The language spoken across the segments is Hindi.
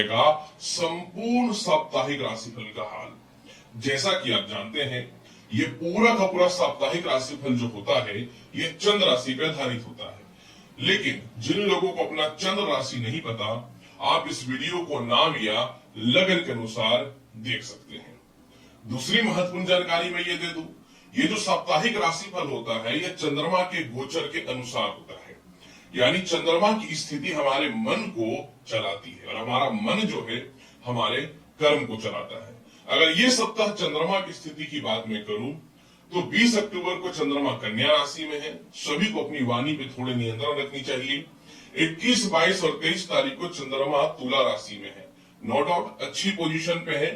का संपूर्ण साप्ताहिक राशिफल का हाल। जैसा कि आप जानते हैं, ये पूरा का पूरा साप्ताहिक राशिफल जो होता है ये चंद्र राशि पे आधारित होता है। लेकिन जिन लोगों को अपना चंद्र राशि नहीं पता, आप इस वीडियो को नाम या लगन के अनुसार देख सकते हैं। दूसरी महत्वपूर्ण जानकारी मैं ये दे दूं, ये जो साप्ताहिक राशिफल होता है ये चंद्रमा के गोचर के अनुसार होता है। यानी चंद्रमा की स्थिति हमारे मन को चलाती है और हमारा मन जो है हमारे कर्म को चलाता है। अगर ये सप्ताह चंद्रमा की स्थिति की बात मैं करूं तो 20 अक्टूबर को चंद्रमा कन्या राशि में है। सभी को अपनी वाणी पे थोड़े नियंत्रण रखनी चाहिए। 21, 22 और 23 तारीख को चंद्रमा तुला राशि में है। नो डाउट अच्छी पोजीशन पे है।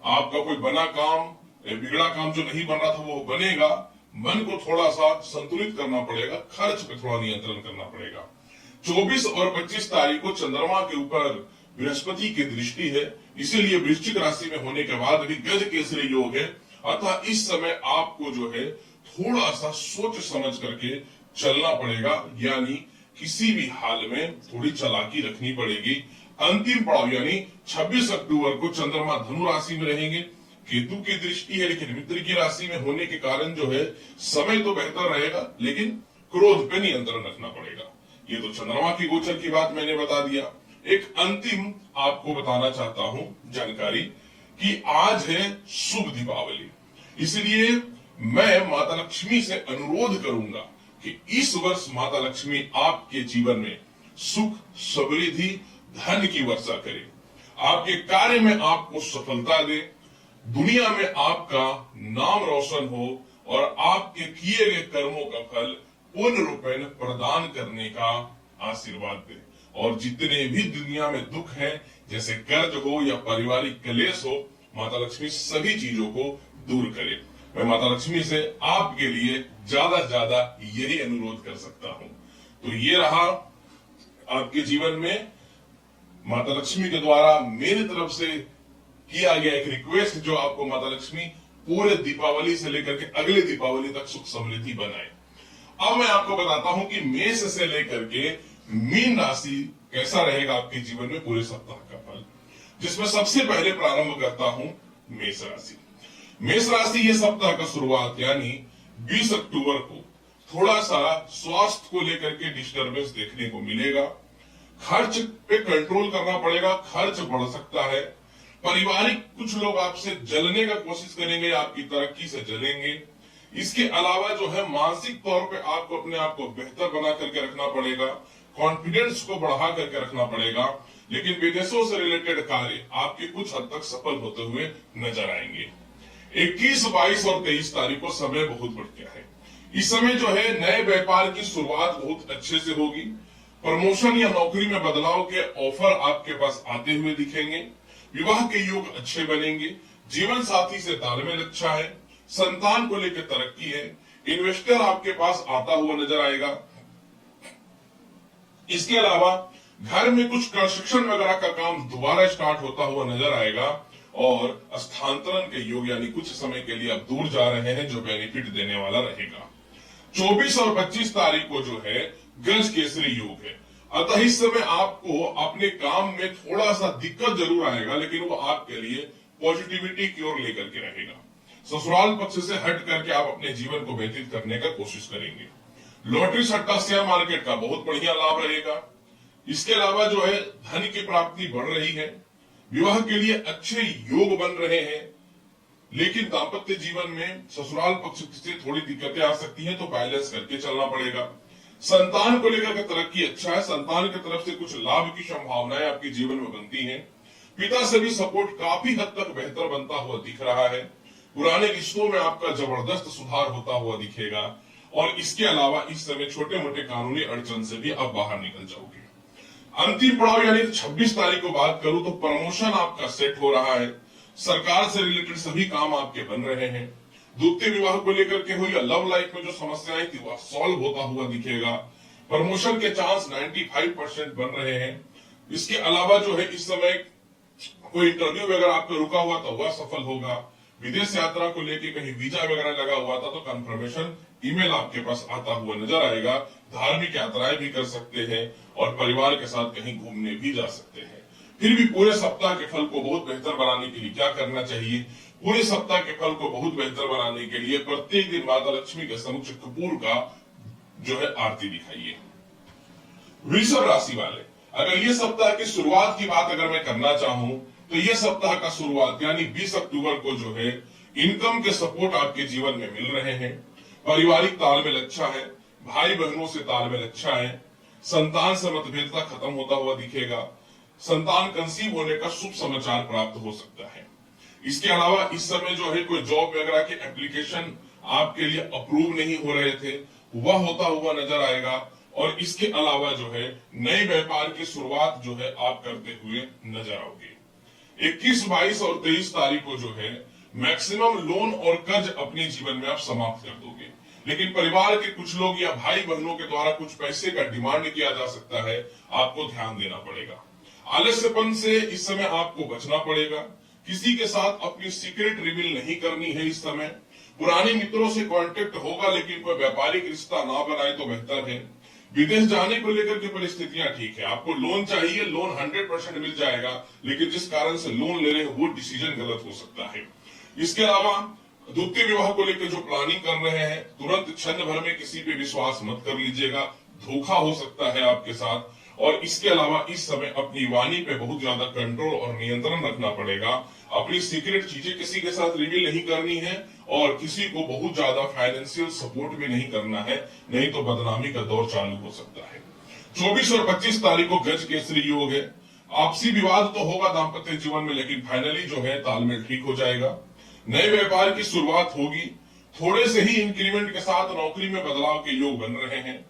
आपका कोई बना काम, बिगड़ा काम जो नहीं बन रहा था वो बनेगा। मन को थोड़ा सा संतुलित करना पड़ेगा, खर्च पे थोड़ा नियंत्रण करना पड़ेगा। 24 और 25 तारीख को चंद्रमा के ऊपर बृहस्पति की दृष्टि है, इसीलिए वृश्चिक राशि में होने के बाद भी गज केसरी योग है। अतः इस समय आपको जो है थोड़ा सा सोच समझ करके चलना पड़ेगा, यानी किसी भी हाल में थोड़ी चालाकी रखनी पड़ेगी। अंतिम पड़ाव यानी 26 अक्टूबर को चंद्रमा धनु राशि में रहेंगे। केतु की दृष्टि है, लेकिन मित्र की राशि में होने के कारण जो है समय तो बेहतर रहेगा, लेकिन क्रोध पे नियंत्रण रखना पड़ेगा। ये तो चंद्रमा की गोचर की बात मैंने बता दिया। एक अंतिम आपको बताना चाहता हूं जानकारी कि आज है शुभ दीपावली, इसलिए मैं माता लक्ष्मी से अनुरोध करूंगा कि इस वर्ष माता लक्ष्मी आपके जीवन में सुख, समृद्धि, धन की वर्षा करे, आपके कार्य में आपको सफलता दे, दुनिया में आपका नाम रोशन हो और आपके किए गए कर्मों का फल पूर्ण रूपेण प्रदान करने का आशीर्वाद दे। और जितने भी दुनिया में दुख है, जैसे कर्ज हो या पारिवारिक क्लेश हो, माता लक्ष्मी सभी चीजों को दूर करे। मैं माता लक्ष्मी से आपके लिए ज्यादा यही अनुरोध कर सकता हूं। तो ये रहा आपके जीवन में माता लक्ष्मी के द्वारा मेरी तरफ से किया गया एक रिक्वेस्ट, जो आपको माता लक्ष्मी पूरे दीपावली से लेकर के अगले दीपावली तक सुख समृद्धि बनाए। अब मैं आपको बताता हूं कि मेष से लेकर के मीन राशि कैसा रहेगा आपके जीवन में पूरे सप्ताह का फल, जिसमें सबसे पहले प्रारंभ करता हूं मेष राशि। मेष राशि ये सप्ताह का शुरुआत यानी 20 अक्टूबर को थोड़ा सा स्वास्थ्य को लेकर के डिस्टर्बेंस देखने को मिलेगा। खर्च पे कंट्रोल करना पड़ेगा, खर्च बढ़ सकता है। पारिवारिक कुछ लोग आपसे जलने का कोशिश करेंगे, आपकी तरक्की से जलेंगे। इसके अलावा जो है मानसिक तौर पे आपको अपने आप को बेहतर बना करके रखना पड़ेगा, कॉन्फिडेंस को बढ़ा करके रखना पड़ेगा। लेकिन विदेशों से रिलेटेड कार्य आपके कुछ हद तक सफल होते हुए नजर आएंगे। 21, 22 और 23 तारीख को समय बहुत बढ़िया है। इस समय जो है नए व्यापार की शुरुआत बहुत अच्छे से होगी। प्रमोशन या नौकरी में बदलाव के ऑफर आपके पास आते हुए दिखेंगे। विवाह के योग अच्छे बनेंगे। जीवन साथी से तालमेल अच्छा है। संतान को लेकर तरक्की है। इन्वेस्टर आपके पास आता हुआ नजर आएगा। इसके अलावा घर में कुछ कंस्ट्रक्शन वगैरह का काम दोबारा स्टार्ट होता हुआ नजर आएगा और स्थानांतरण के योग यानी कुछ समय के लिए आप दूर जा रहे हैं, जो बेनिफिट देने वाला रहेगा। 24 और 25 तारीख को जो है गज केसरी योग है। अतः इस समय आपको अपने काम में थोड़ा सा दिक्कत जरूर आएगा, लेकिन वो आपके लिए पॉजिटिविटी की ओर लेकर के रहेगा। ससुराल पक्ष से हट करके आप अपने जीवन को व्यतीत करने का कोशिश करेंगे। लॉटरी सट्टा शेयर मार्केट का बहुत बढ़िया लाभ रहेगा। इसके अलावा जो है धन की प्राप्ति बढ़ रही है। विवाह के लिए अच्छे योग बन रहे हैं, लेकिन दाम्पत्य जीवन में ससुराल पक्ष से थोड़ी दिक्कतें आ सकती हैं, तो बैलेंस करके चलना पड़ेगा। संतान को लेकर के तरक्की अच्छा है। संतान की तरफ से कुछ लाभ की संभावनाएं आपके जीवन में बनती हैं। पिता से भी सपोर्ट काफी हद तक बेहतर बनता हुआ दिख रहा है। पुराने रिश्तों में आपका जबरदस्त सुधार होता हुआ दिखेगा। और इसके अलावा इस समय छोटे मोटे कानूनी अड़चन से भी आप बाहर निकल जाओगे। अंतिम पड़ाव यानी 26 तारीख को बात करूं तो प्रमोशन आपका सेट हो रहा है। सरकार से रिलेटेड सभी काम आपके बन रहे हैं। द्वितीय विवाह को लेकर के हो या लव लाइफ में जो समस्याएं थी वह सॉल्व होता हुआ दिखेगा। प्रमोशन के चांस 95% बन रहे हैं। इसके अलावा जो है इस समय कोई इंटरव्यू वगैरह आपका रुका हुआ था वह सफल होगा। विदेश यात्रा को लेकर कहीं वीजा वगैरह लगा हुआ था तो कंफर्मेशन ईमेल आपके पास आता हुआ नजर आएगा। धार्मिक यात्राएं भी कर सकते हैं और परिवार के साथ कहीं घूमने भी जा सकते हैं। फिर भी पूरे सप्ताह के फल को बहुत बेहतर बनाने के लिए क्या करना चाहिए? पूरे सप्ताह के फल को बहुत बेहतर बनाने के लिए प्रत्येक दिन माता लक्ष्मी के समक्ष कपूर का जो है आरती दिखाइए। वृषभ राशि वाले, अगर ये सप्ताह की शुरुआत की बात अगर मैं करना चाहूं तो ये सप्ताह का शुरुआत यानी 20 अक्टूबर को जो है इनकम के सपोर्ट आपके जीवन में मिल रहे हैं। पारिवारिक तालमेल अच्छा है, भाई बहनों से तालमेल अच्छा है, संतान से मतभेदता खत्म होता हुआ दिखेगा, संतान कंसीव होने का शुभ समाचार प्राप्त हो सकता है। इसके अलावा इस समय जो है कोई जॉब वगैरह के एप्लीकेशन आपके लिए अप्रूव नहीं हो रहे थे, वह होता हुआ नजर आएगा। और इसके अलावा जो है नए व्यापार की शुरुआत जो है आप करते हुए नजर आओगे। 21, 22 और 23 तारीख को जो है मैक्सिमम लोन और कर्ज अपने जीवन में आप समाप्त कर दोगे, लेकिन परिवार के कुछ लोग या भाई बहनों के द्वारा कुछ पैसे का डिमांड किया जा सकता है, आपको ध्यान देना पड़ेगा। आलस्यपन से इस समय आपको बचना पड़ेगा। किसी के साथ अपनी सीक्रेट रिवील नहीं करनी है इस समय। पुराने मित्रों से कांटेक्ट होगा, लेकिन कोई व्यापारिक रिश्ता ना बनाए तो बेहतर है। विदेश जाने को लेकर की परिस्थितियां ठीक है, आपको लोन चाहिए, लोन 100% मिल जाएगा, लेकिन जिस कारण से लोन ले रहे हैं वो डिसीजन गलत हो सकता है। इसके अलावा द्वितीय विवाह को लेकर जो प्लानिंग कर रहे हैं, तुरंत क्षण भर में किसी पे विश्वास मत कर लीजिएगा, धोखा हो सकता है आपके साथ। और इसके अलावा इस समय अपनी वाणी पे बहुत ज्यादा कंट्रोल और नियंत्रण रखना पड़ेगा। अपनी सीक्रेट चीजें किसी के साथ रिवील नहीं करनी है और किसी को बहुत ज्यादा फाइनेंशियल सपोर्ट भी नहीं करना है, नहीं तो बदनामी का दौर चालू हो सकता है। 24 और 25 तारीख को गज केसरी योग है। आपसी विवाद तो होगा दाम्पत्य जीवन में, लेकिन फाइनली जो है तालमेल ठीक हो जाएगा। नए व्यापार की शुरुआत होगी। थोड़े से ही इंक्रीमेंट के साथ नौकरी में बदलाव के योग बन रहे हैं।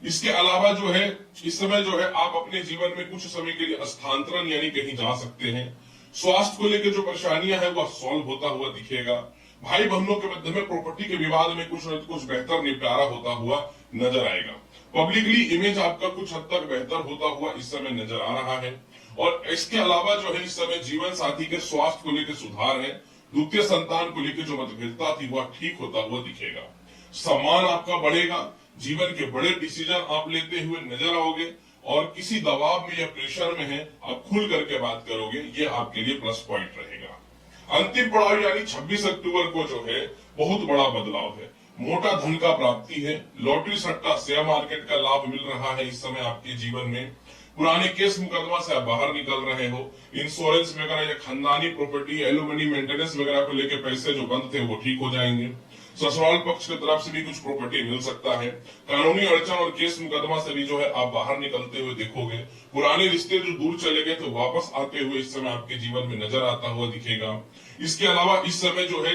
इसके अलावा जो है इस समय जो है आप अपने जीवन में कुछ समय के लिए स्थानांतरण यानी कहीं जा सकते हैं। स्वास्थ्य को लेकर जो परेशानियां हैं वह सॉल्व होता हुआ दिखेगा। भाई बहनों के मध्य में प्रॉपर्टी के विवाद में कुछ न कुछ बेहतर निपटारा होता हुआ नजर आएगा। पब्लिकली इमेज आपका कुछ हद तक बेहतर होता हुआ इस समय नजर आ रहा है। और इसके अलावा जो है इस समय जीवन साथी के स्वास्थ्य को लेकर सुधार है। द्वितीय संतान को लेकर जो मतभेदता थी वह ठीक होता हुआ दिखेगा। सम्मान आपका बढ़ेगा। जीवन के बड़े डिसीजन आप लेते हुए नजर आओगे और किसी दबाव में या प्रेशर में है आप खुल करके बात करोगे, ये आपके लिए प्लस पॉइंट रहेगा। अंतिम पड़ाव यानी 26 अक्टूबर को जो है बहुत बड़ा बदलाव है। मोटा धन का प्राप्ति है। लॉटरी सट्टा शेयर मार्केट का लाभ मिल रहा है इस समय आपके जीवन में। पुराने केस मुकदमा से आप बाहर निकल रहे हो। इंश्योरेंस वगैरह या खानदानी प्रॉपर्टी एलुमनी मेंटेनेंस वगैरह को लेकर पैसे जो बंद थे वो ठीक हो जाएंगे। ससुराल पक्ष की तरफ से भी कुछ प्रॉपर्टी मिल सकता है। कानूनी अड़चन और केस मुकदमा से भी जो है आप बाहर निकलते हुए देखोगे। पुराने रिश्ते जो दूर चले गए तो वापस आते हुए इस समय आपके जीवन में नजर आता हुआ दिखेगा। इसके अलावा इस समय जो है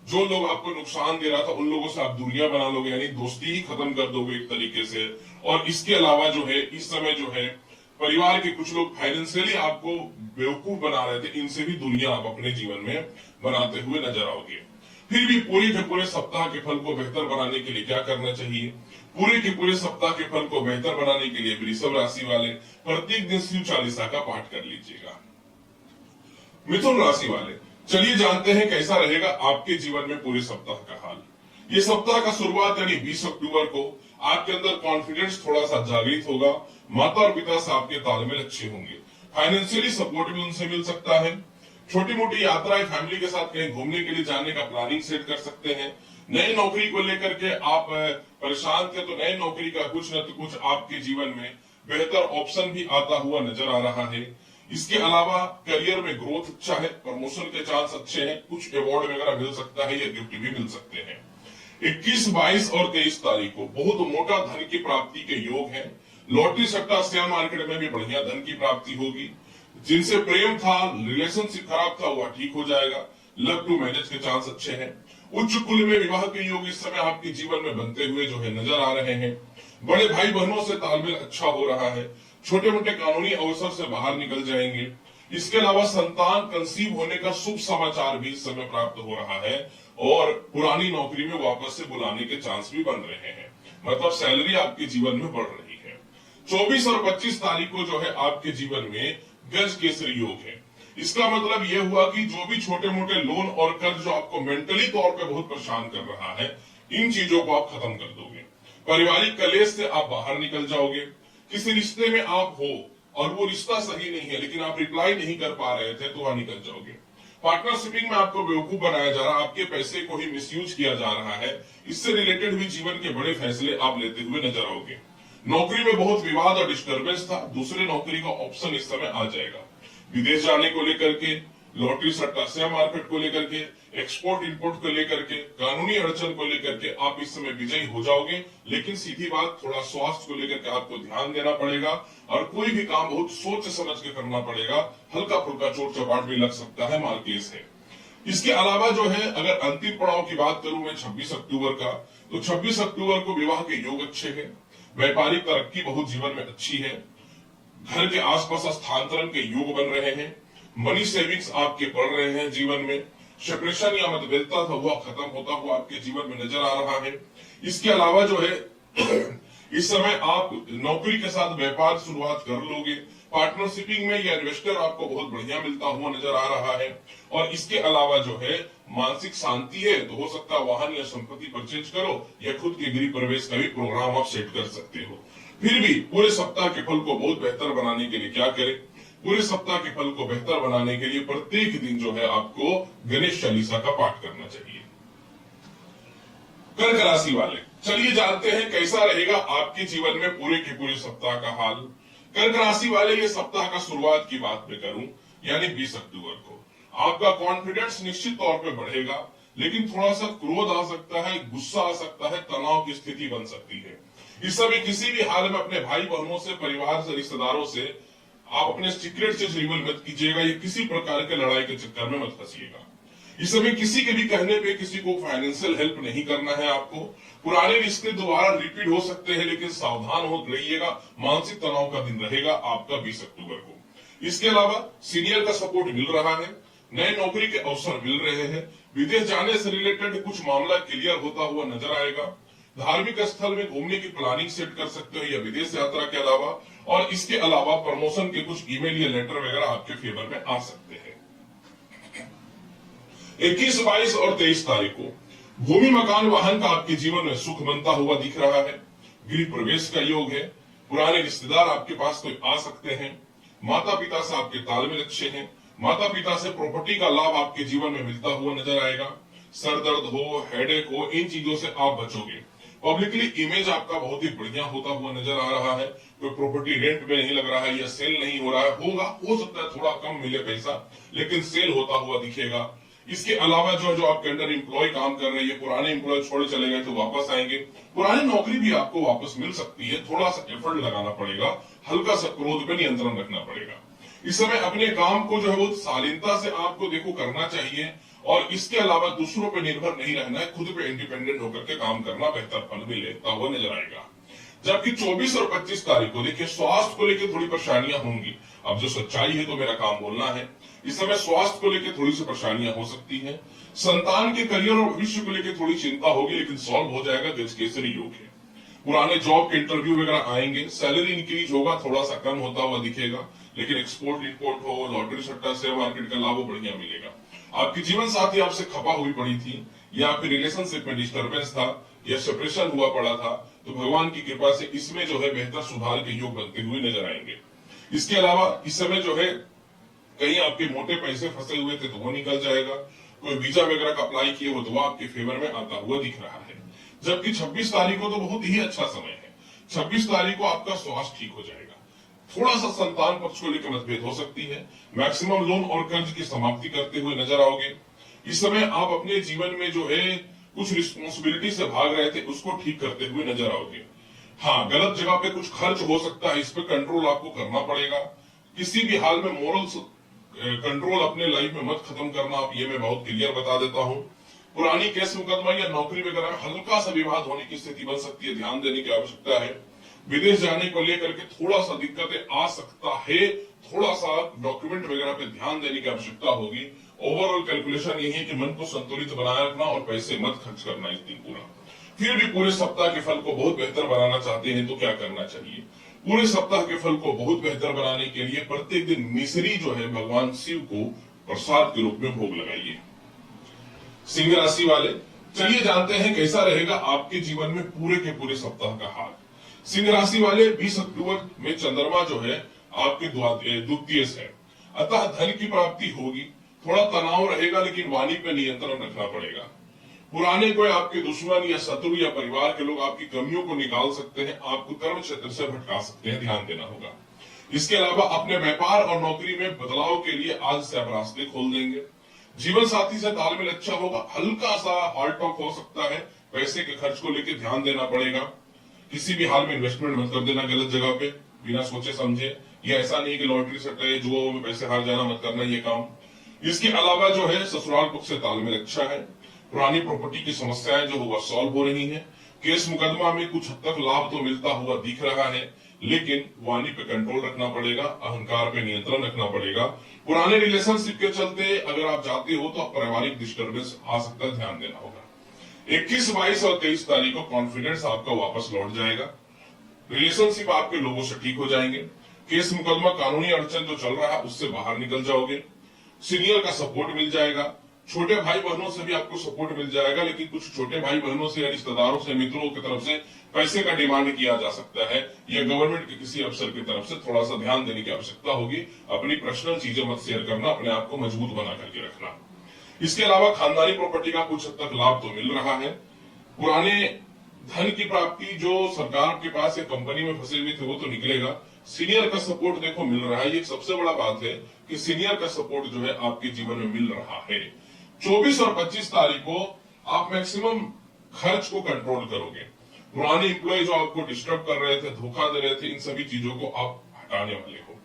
जो लोग आपको नुकसान दे रहा था उन लोगों से आप दूरियां बना लोगे, यानी दोस्ती ही खत्म कर दोगे एक तरीके से। और इसके अलावा जो है इस समय जो है परिवार के कुछ लोग फाइनेंशियली आपको बेवकूफ बना रहे थे, इनसे भी दूरियां आप अपने जीवन में बनाते हुए नजर आओगे। फिर भी पूरे के पूरे सप्ताह के फल को बेहतर बनाने के लिए क्या करना चाहिए? पूरे के पूरे सप्ताह के फल को बेहतर बनाने के लिए वृषभ राशि वाले प्रत्येक दिन शिव चालीसा का पाठ कर लीजिएगा। मिथुन राशि वाले, चलिए जानते हैं कैसा रहेगा आपके जीवन में पूरे सप्ताह का हाल। ये सप्ताह का शुरुआत यानी 20 अक्टूबर को आपके अंदर कॉन्फिडेंस थोड़ा सा जागृत होगा। माता और पिता से आपके तालमेल अच्छे होंगे। फाइनेंशियली सपोर्ट भी उनसे मिल सकता है। छोटी मोटी यात्राएं फैमिली के साथ कहीं घूमने के लिए जाने का प्लानिंग सेट कर सकते हैं। नई नौकरी को लेकर के आप परेशान थे तो नई नौकरी का कुछ न कुछ आपके जीवन में बेहतर ऑप्शन भी आता हुआ नजर आ रहा है। इसके अलावा करियर में ग्रोथ अच्छा है, प्रमोशन के चांस अच्छे हैं, कुछ अवार्ड वगैरह मिल सकता है या गिफ्ट भी मिल सकते हैं। 21, 22 और 23 तारीख को बहुत मोटा धन की प्राप्ति के योग है। लॉटरी सट्टा शेयर मार्केट में भी बढ़िया धन की प्राप्ति होगी। जिनसे प्रेम था, रिलेशनशिप खराब था, वह ठीक हो जाएगा। लव टू मैरिज के चांस अच्छे हैं। उच्च कुल में विवाह के योग इस समय आपके जीवन में बनते हुए जो है नजर आ रहे हैं। बड़े भाई बहनों से तालमेल अच्छा हो रहा है। छोटे मोटे कानूनी अवसर से बाहर निकल जाएंगे। इसके अलावा संतान कंसीव होने का शुभ समाचार भी इस समय प्राप्त हो रहा है और पुरानी नौकरी में वापस से बुलाने के चांस भी बन रहे हैं। मतलब सैलरी आपके जीवन में बढ़ रही है। 24 और 25 तारीख को जो है आपके जीवन में गज केसरी योग है। इसका मतलब यह हुआ कि जो भी छोटे मोटे लोन और कर्ज जो आपको मेंटली तौर पे बहुत परेशान कर रहा है, इन चीजों को आप खत्म कर दोगे। पारिवारिक कलेश से आप बाहर निकल जाओगे। किसी रिश्ते में आप हो, और वो रिश्ता सही नहीं है, लेकिन आप रिप्लाई नहीं कर पा रहे थे तो वहां निकल जाओगे। पार्टनरशिपिंग में आपको बेवकूफ बनाया जा रहा है, आपके पैसे को ही मिसयूज किया जा रहा है, इससे रिलेटेड भी जीवन के बड़े फैसले आप लेते हुए नजर आओगे। नौकरी में बहुत विवाद और डिस्टर्बेंस था, दूसरे नौकरी का ऑप्शन इस समय आ जाएगा। विदेश जाने को लेकर के, लॉटरी सट्टा शेयर मार्केट को लेकर के, एक्सपोर्ट इंपोर्ट को लेकर के, कानूनी अड़चन को लेकर के आप इस समय विजयी हो जाओगे। लेकिन सीधी बात, थोड़ा स्वास्थ्य को लेकर के आपको ध्यान देना पड़ेगा और कोई भी काम बहुत सोच समझ के करना पड़ेगा। हल्का फुल्का चोट चपाट भी लग सकता है, माल केस है। इसके अलावा जो है, अगर अंतिम पड़ाव की बात करूं मैं 26 अक्टूबर का, तो 26 अक्टूबर को विवाह के योग अच्छे हैं, व्यापारिक तरक्की बहुत जीवन में अच्छी है, घर के आसपास स्थानांतरण के योग बन रहे हैं, मनी सेविंग्स आपके बढ़ रहे हैं, जीवन में सेपरेशन या मतभेदता था वह खत्म होता हुआ आपके जीवन में नजर आ रहा है। इसके अलावा जो है इस समय आप नौकरी के साथ व्यापार शुरुआत कर लोगे, पार्टनरशिपिंग में या इन्वेस्टर आपको बहुत बढ़िया मिलता हुआ नजर आ रहा है। और इसके अलावा जो है मानसिक शांति है, तो हो सकता है वाहन या संपत्ति परचेज करो या खुद के गृह प्रवेश का भी प्रोग्राम आप सेट कर सकते हो। फिर भी पूरे सप्ताह के फल को बहुत बेहतर बनाने के लिए क्या करें? पूरे सप्ताह के फल को बेहतर बनाने के लिए प्रत्येक दिन जो है आपको गणेश चालीसा का पाठ करना चाहिए। कर्क राशि वाले, चलिए जानते हैं कैसा रहेगा आपके जीवन में पूरे के पूरे सप्ताह का हाल। कर्क राशि वाले, ये सप्ताह का शुरुआत की बात मैं करूं, यानी 20 अक्टूबर को आपका कॉन्फिडेंस निश्चित तौर पे बढ़ेगा, लेकिन थोड़ा सा क्रोध आ सकता है, गुस्सा आ सकता है, तनाव की स्थिति बन सकती है। इस समय किसी भी हाल में अपने भाई बहनों से, परिवार से, रिश्तेदारों से आप अपने सीक्रेट चीज रिवील मत कीजिएगा, या किसी प्रकार के लड़ाई के चक्कर में मत फंसिएगा। इस समय किसी के भी कहने पे किसी को फाइनेंशियल हेल्प नहीं करना है आपको। पुराने रिश्ते दोबारा रिपीट हो सकते हैं, लेकिन सावधान हो रहिएगा, मानसिक तनाव का दिन रहेगा आपका 20 अक्टूबर को। इसके अलावा सीनियर का सपोर्ट मिल रहा है, नए नौकरी के अवसर मिल रहे हैं, विदेश जाने से रिलेटेड कुछ मामला क्लियर होता हुआ नजर आएगा, धार्मिक स्थल में घूमने की प्लानिंग सेट कर सकते हो या विदेश यात्रा के अलावा। और इसके अलावा प्रमोशन के कुछ ईमेल या लेटर वगैरह आपके फेवर में आ सकते हैं। 21, 22 और 23 तारीख को भूमि मकान वाहन का आपके जीवन में सुख बनता हुआ दिख रहा है, गृह प्रवेश का योग है, पुराने रिश्तेदार आपके पास कोई आ सकते हैं, माता पिता से आपके तालमेल अच्छे हैं, माता पिता से प्रॉपर्टी का लाभ आपके जीवन में मिलता हुआ नजर आएगा। सर दर्द हो, हेडेक हो, इन चीजों से आप बचोगे। पब्लिकली इमेज आपका बहुत ही बढ़िया होता हुआ नजर आ रहा है, कोई प्रॉपर्टी रेंट में नहीं लग रहा है या सेल नहीं हो रहा है, होगा, हो सकता है थोड़ा कम मिले पैसा, लेकिन सेल होता हुआ दिखेगा। इसके अलावा जो आपके अंडर एम्प्लॉय काम कर रही है, पुराने एम्प्लॉय छोड़ चले गए तो वापस आएंगे, पुरानी नौकरी भी आपको वापस मिल सकती है, थोड़ा सा एफर्ट लगाना पड़ेगा, हल्का सा क्रोध पे नियंत्रण रखना पड़ेगा। इस समय अपने काम को जो है वो शालीनता से आपको देखो करना चाहिए, और इसके अलावा दूसरों पर निर्भर नहीं रहना है, खुद पे इंडिपेंडेंट होकर के काम करना बेहतर फल भी लेता हुआ नजर आएगा। जबकि 24 और 25 तारीख को देखिए स्वास्थ्य को लेकर थोड़ी परेशानियां होंगी। अब जो सच्चाई है तो मेरा काम बोलना है, इस समय स्वास्थ्य को लेकर थोड़ी सी परेशानियां हो सकती है, संतान के करियर और भविष्य को लेकर थोड़ी चिंता होगी, लेकिन सॉल्व हो जाएगा, गजकेसरी योग है। पुराने जॉब के इंटरव्यू वगैरह आएंगे, सैलरी इंक्रीज होगा, थोड़ा सा कम होता हुआ दिखेगा, लेकिन एक्सपोर्ट इंपोर्ट हो, लॉटरी सट्टा शेयर मार्केट का लाभ बढ़िया मिलेगा। आपकी जीवन साथी आपसे खपा हुई पड़ी थी, या आपके रिलेशनशिप में डिस्टर्बेंस था, या सेपरेशन हुआ पड़ा था, तो भगवान की कृपा से इसमें जो है बेहतर सुधार के योग बनते हुए नजर आएंगे। इसके अलावा इस समय जो है कहीं आपके मोटे पैसे फंसे हुए थे तो वो निकल जाएगा, कोई वीजा वगैरह का अप्लाई किए हो तो वो आपके फेवर में आता हुआ दिख रहा है। जबकि 26 तारीख को तो बहुत ही अच्छा समय है, 26 तारीख को आपका स्वास्थ्य ठीक हो जाएगा, थोड़ा सा संतान पक्ष को लेकर मतभेद हो सकती है, मैक्सिमम लोन और कर्ज की समाप्ति करते हुए नजर आओगे। इस समय आप अपने जीवन में जो है कुछ रिस्पॉन्सिबिलिटी से भाग रहे थे उसको ठीक करते हुए नजर आओगे। हाँ, गलत जगह पे कुछ खर्च हो सकता है, इस पे कंट्रोल आपको करना पड़ेगा। किसी भी हाल में मोरल कंट्रोल अपने लाइफ में मत खत्म करना, आप ये मैं बहुत क्लियर बता देता हूँ। पुरानी केस मुकदमा या नौकरी वगैरह में हल्का सा विवाद होने की स्थिति बन सकती है, ध्यान देने की आवश्यकता है। विदेश जाने को लेकर के थोड़ा सा दिक्कतें आ सकता है, थोड़ा सा डॉक्यूमेंट वगैरह पे ध्यान देने की आवश्यकता होगी। ओवरऑल कैलकुलेशन यही है कि मन को संतुलित बनाए रखना और पैसे मत खर्च करना इस दिन पूरा। फिर भी पूरे सप्ताह के फल को बहुत बेहतर बनाना चाहते हैं तो क्या करना चाहिए? पूरे सप्ताह के फल को बहुत बेहतर बनाने के लिए प्रत्येक दिन मिश्री जो है भगवान शिव को प्रसाद के रूप में भोग लगाइए। सिंह राशि वाले, चलिए जानते हैं कैसा रहेगा आपके जीवन में पूरे के पूरे सप्ताह का हाल। सिंह राशि वाले, 20 अक्टूबर में चंद्रमा जो है आपके द्वितीय से, अतः धन की प्राप्ति होगी। थोड़ा तनाव रहेगा, लेकिन वाणी पे नियंत्रण रखना पड़ेगा। पुराने कोई आपके दुश्मन या शत्रु या परिवार के लोग आपकी कमियों को निकाल सकते हैं, आपको कर्म क्षेत्र से भटका सकते हैं, ध्यान देना होगा। इसके अलावा अपने व्यापार और नौकरी में बदलाव के लिए आज से आप रास्ते खोल देंगे। जीवन साथी से तालमेल अच्छा होगा, हल्का सा हार्ट टॉक हो सकता है, पैसे के खर्च को लेकर ध्यान देना पड़ेगा। किसी भी हाल में इन्वेस्टमेंट मत कर देना गलत जगह पे बिना सोचे समझे। ये ऐसा नहीं कि लॉटरी सट्टे जुआ में पैसे हार जाना, मत करना ये काम। इसके अलावा जो है ससुराल पक्ष से तालमेल अच्छा है। पुरानी प्रॉपर्टी की समस्याएं जो हुआ सॉल्व हो रही हैं। केस मुकदमा में कुछ हद तक लाभ तो मिलता हुआ दिख रहा है, लेकिन वाणी पे कंट्रोल रखना पड़ेगा, अहंकार पे नियंत्रण रखना पड़ेगा। पुराने रिलेशनशिप के चलते अगर आप जाते हो तो पारिवारिक डिस्टर्बेंस आ सकता है, ध्यान देना होगा। 21, 22 और 23 तारीख को कॉन्फिडेंस आपका वापस लौट जाएगा। रिलेशनशिप आपके लोगों से ठीक हो जाएंगे। केस मुकदमा कानूनी अड़चन जो चल रहा है उससे बाहर निकल जाओगे। सीनियर का सपोर्ट मिल जाएगा। छोटे भाई बहनों से भी आपको सपोर्ट मिल जाएगा, लेकिन कुछ छोटे भाई बहनों से या रिश्तेदारों से, मित्रों की तरफ से पैसे का डिमांड किया जा सकता है, या गवर्नमेंट के किसी अफसर की तरफ से थोड़ा सा ध्यान देने की आवश्यकता होगी। अपनी पर्सनल चीजें मत शेयर करना, अपने आप को मजबूत बना करके रखना। इसके अलावा खानदानी प्रॉपर्टी का कुछ हद तक लाभ तो मिल रहा है। पुराने धन की प्राप्ति जो सरकार के पास या कंपनी में फंसे हुए थे वो तो निकलेगा। सीनियर का सपोर्ट देखो मिल रहा है, ये सबसे बड़ा बात है कि सीनियर का सपोर्ट जो है आपके जीवन में मिल रहा है। 24 और 25 तारीख को आप मैक्सिमम खर्च को कंट्रोल करोगे। पुराने एम्प्लॉय जो आपको डिस्टर्ब कर रहे थे, धोखा दे रहे थे, इन सभी चीजों को आप हटाने वाले हो।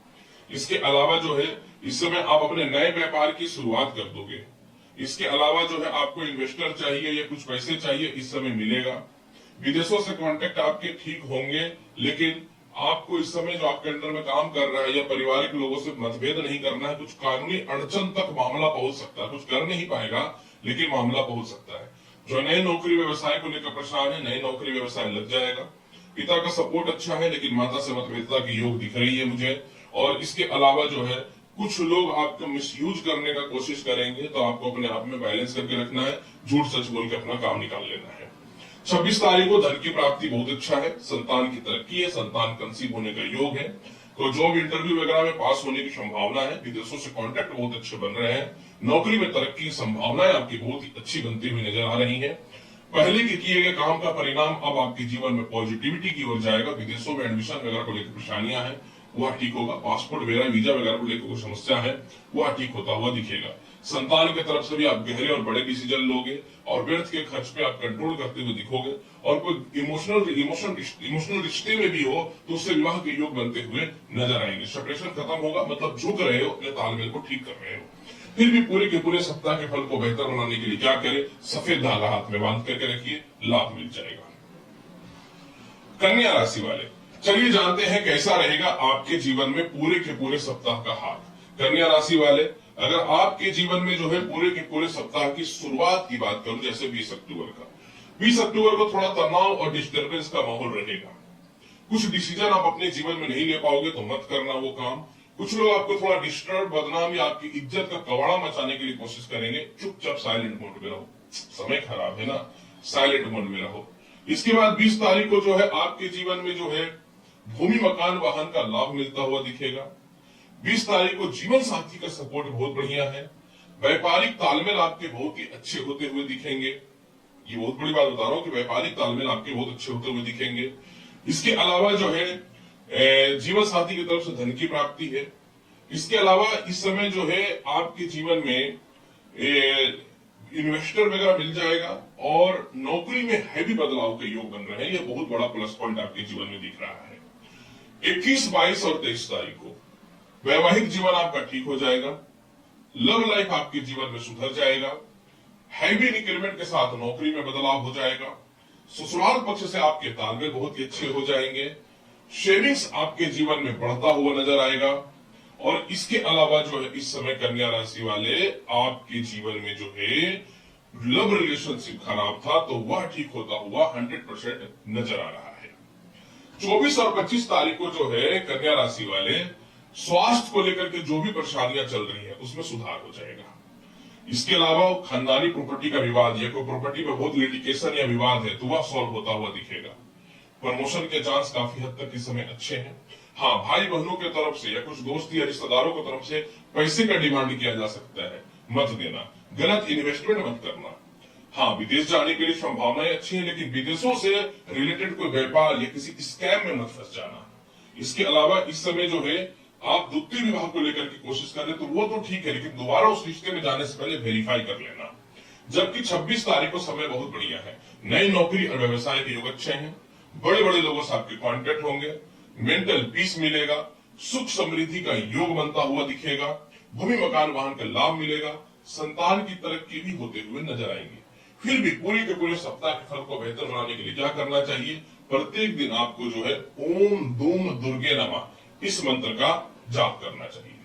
इसके अलावा जो है इस समय आप अपने नए व्यापार की शुरुआत कर दोगे। इसके अलावा जो है आपको इन्वेस्टर चाहिए या कुछ पैसे चाहिए, इस समय मिलेगा। विदेशों से कांटेक्ट आपके ठीक होंगे, लेकिन आपको इस समय जो आपके अंडर में काम कर रहा है या पारिवारिक लोगों से मतभेद नहीं करना है। कुछ कानूनी अड़चन तक मामला पहुंच सकता है, कुछ कर नहीं पाएगा लेकिन मामला पहुंच सकता है। जो नए नौकरी व्यवसाय को लेकर परेशान है, नई नौकरी व्यवसाय लग जाएगा। पिता का सपोर्ट अच्छा है, लेकिन माता से मतभेदता की योग दिख रही है मुझे। और इसके अलावा जो है कुछ लोग आपको मिसयूज करने का कोशिश करेंगे, तो आपको अपने आप में बैलेंस करके रखना है। झूठ सच बोल के अपना काम निकाल लेना है। 26 तारीख को धन की प्राप्ति बहुत अच्छा है। संतान की तरक्की है, संतान कंसीव होने का योग है। तो जॉब इंटरव्यू वगैरह में पास होने की संभावना है। विदेशों से कांटेक्ट बहुत अच्छे बन रहे हैं। नौकरी में तरक्की की संभावनाएं आपकी बहुत ही अच्छी बनती हुई नजर आ रही है। पहले के किए गए काम का परिणाम अब आपके जीवन में पॉजिटिविटी की ओर जाएगा। विदेशों में एडमिशन वगैरह को लेकर परेशानियां हैं, वह ठीक होगा। पासपोर्ट वगैरह, वीजा वगैरह को लेकर कोई समस्या है, वह ठीक होता हुआ दिखेगा। संतान की तरफ से भी आप गहरे और बड़े डिसीजन लोगे और व्यर्थ के खर्च पे आप कंट्रोल करते हुए दिखोगे। और कोई इमोशनल रिश्ते में भी हो तो उससे विवाह के योग बनते हुए नजर आएंगे। सेपरेशन खत्म होगा, मतलब झुक रहे हो, अपने तालमेल को ठीक कर रहे हो। फिर भी पूरे के पूरे सप्ताह के फल को बेहतर बनाने के लिए क्या करें? सफेद धागा हाथ में बांध करके रखिए, लाभ मिल जाएगा। कन्या राशि वाले, चलिए जानते हैं कैसा रहेगा आपके जीवन में पूरे के पूरे सप्ताह का हाल। कन्या राशि वाले, अगर आपके जीवन में जो है पूरे के पूरे सप्ताह की शुरुआत की बात करूं, जैसे 20 अक्टूबर का, 20 अक्टूबर को थोड़ा तनाव और डिस्टर्बेंस का माहौल रहेगा। कुछ डिसीजन आप अपने जीवन में नहीं ले पाओगे तो मत करना वो काम। कुछ लोग आपको थोड़ा डिस्टर्ब, बदनाम या आपकी इज्जत का कवाड़ा मचाने के लिए कोशिश करेंगे। चुपचाप साइलेंट मोड में रहो, समय खराब है ना, साइलेंट मोड में रहो। इसके बाद 20 तारीख को जो है आपके जीवन में जो है भूमि, मकान, वाहन का लाभ मिलता हुआ दिखेगा। 20 तारीख को जीवन साथी का सपोर्ट बहुत बढ़िया है। व्यापारिक तालमेल आपके बहुत ही अच्छे होते हुए दिखेंगे। ये बहुत बड़ी बात बता रहा हूं कि व्यापारिक तालमेल आपके बहुत अच्छे होते हुए दिखेंगे। इसके अलावा जो है जीवन साथी की तरफ से धन की प्राप्ति है। इसके अलावा इस समय जो है आपके जीवन में इन्वेस्टर वगैरह मिल जाएगा और नौकरी में हैवी बदलाव के योग बन रहे हैं। यह बहुत बड़ा प्लस पॉइंट आपके जीवन में दिख रहा है। 21, 22 और 23 तारीख को वैवाहिक जीवन आपका ठीक हो जाएगा। लव लाइफ आपके जीवन में सुधर जाएगा। हैवी इंक्रीमेंट के साथ नौकरी में बदलाव हो जाएगा। ससुराल पक्ष से आपके तालमेल बहुत ही अच्छे हो जाएंगे। सेविंग्स आपके जीवन में बढ़ता हुआ नजर आएगा। और इसके अलावा जो है इस समय कन्या राशि वाले आपके जीवन में जो है लव रिलेशनशिप खराब था तो वह ठीक होता हुआ 100% नजर आ रहा है। 24 और 25 तारीख को जो है कन्या राशि वाले स्वास्थ्य को लेकर के जो भी परेशानियां चल रही है उसमें सुधार हो जाएगा। इसके अलावा खानदानी प्रॉपर्टी का विवाद या कोई प्रॉपर्टी में बहुत लिटिगेशन या विवाद है तो वह सॉल्व होता हुआ दिखेगा। प्रमोशन के चांस काफी हद तक इस समय अच्छे हैं। हाँ, भाई बहनों की तरफ से या कुछ दोस्त या रिश्तेदारों की तरफ से पैसे का डिमांड किया जा सकता है, मत देना। गलत इन्वेस्टमेंट मत करना। हाँ, विदेश जाने के लिए संभावनाएं अच्छी हैं, लेकिन विदेशों से रिलेटेड कोई व्यापार या किसी स्कैम में मत फंस जाना। इसके अलावा इस समय जो है आप द्वितीय विवाह को लेकर की कोशिश कर रहे तो वो तो ठीक है, लेकिन दोबारा उस रिश्ते में जाने से पहले वेरीफाई कर लेना। जबकि 26 तारीख को समय बहुत बढ़िया है। नई नौकरी और व्यवसाय के योग अच्छे हैं। बड़े बड़े लोगों से आपके कॉन्टेक्ट होंगे। मेंटल पीस मिलेगा। सुख समृद्धि का योग बनता हुआ दिखेगा। भूमि मकान वाहन का लाभ मिलेगा। संतान की तरक्की भी होते हुए नजर आएंगे। फिर भी पूरे के पूरे सप्ताह के फल को बेहतर बनाने के लिए क्या करना चाहिए? प्रत्येक दिन आपको जो है ओम दूम दुर्गे नमः इस मंत्र का जाप करना चाहिए।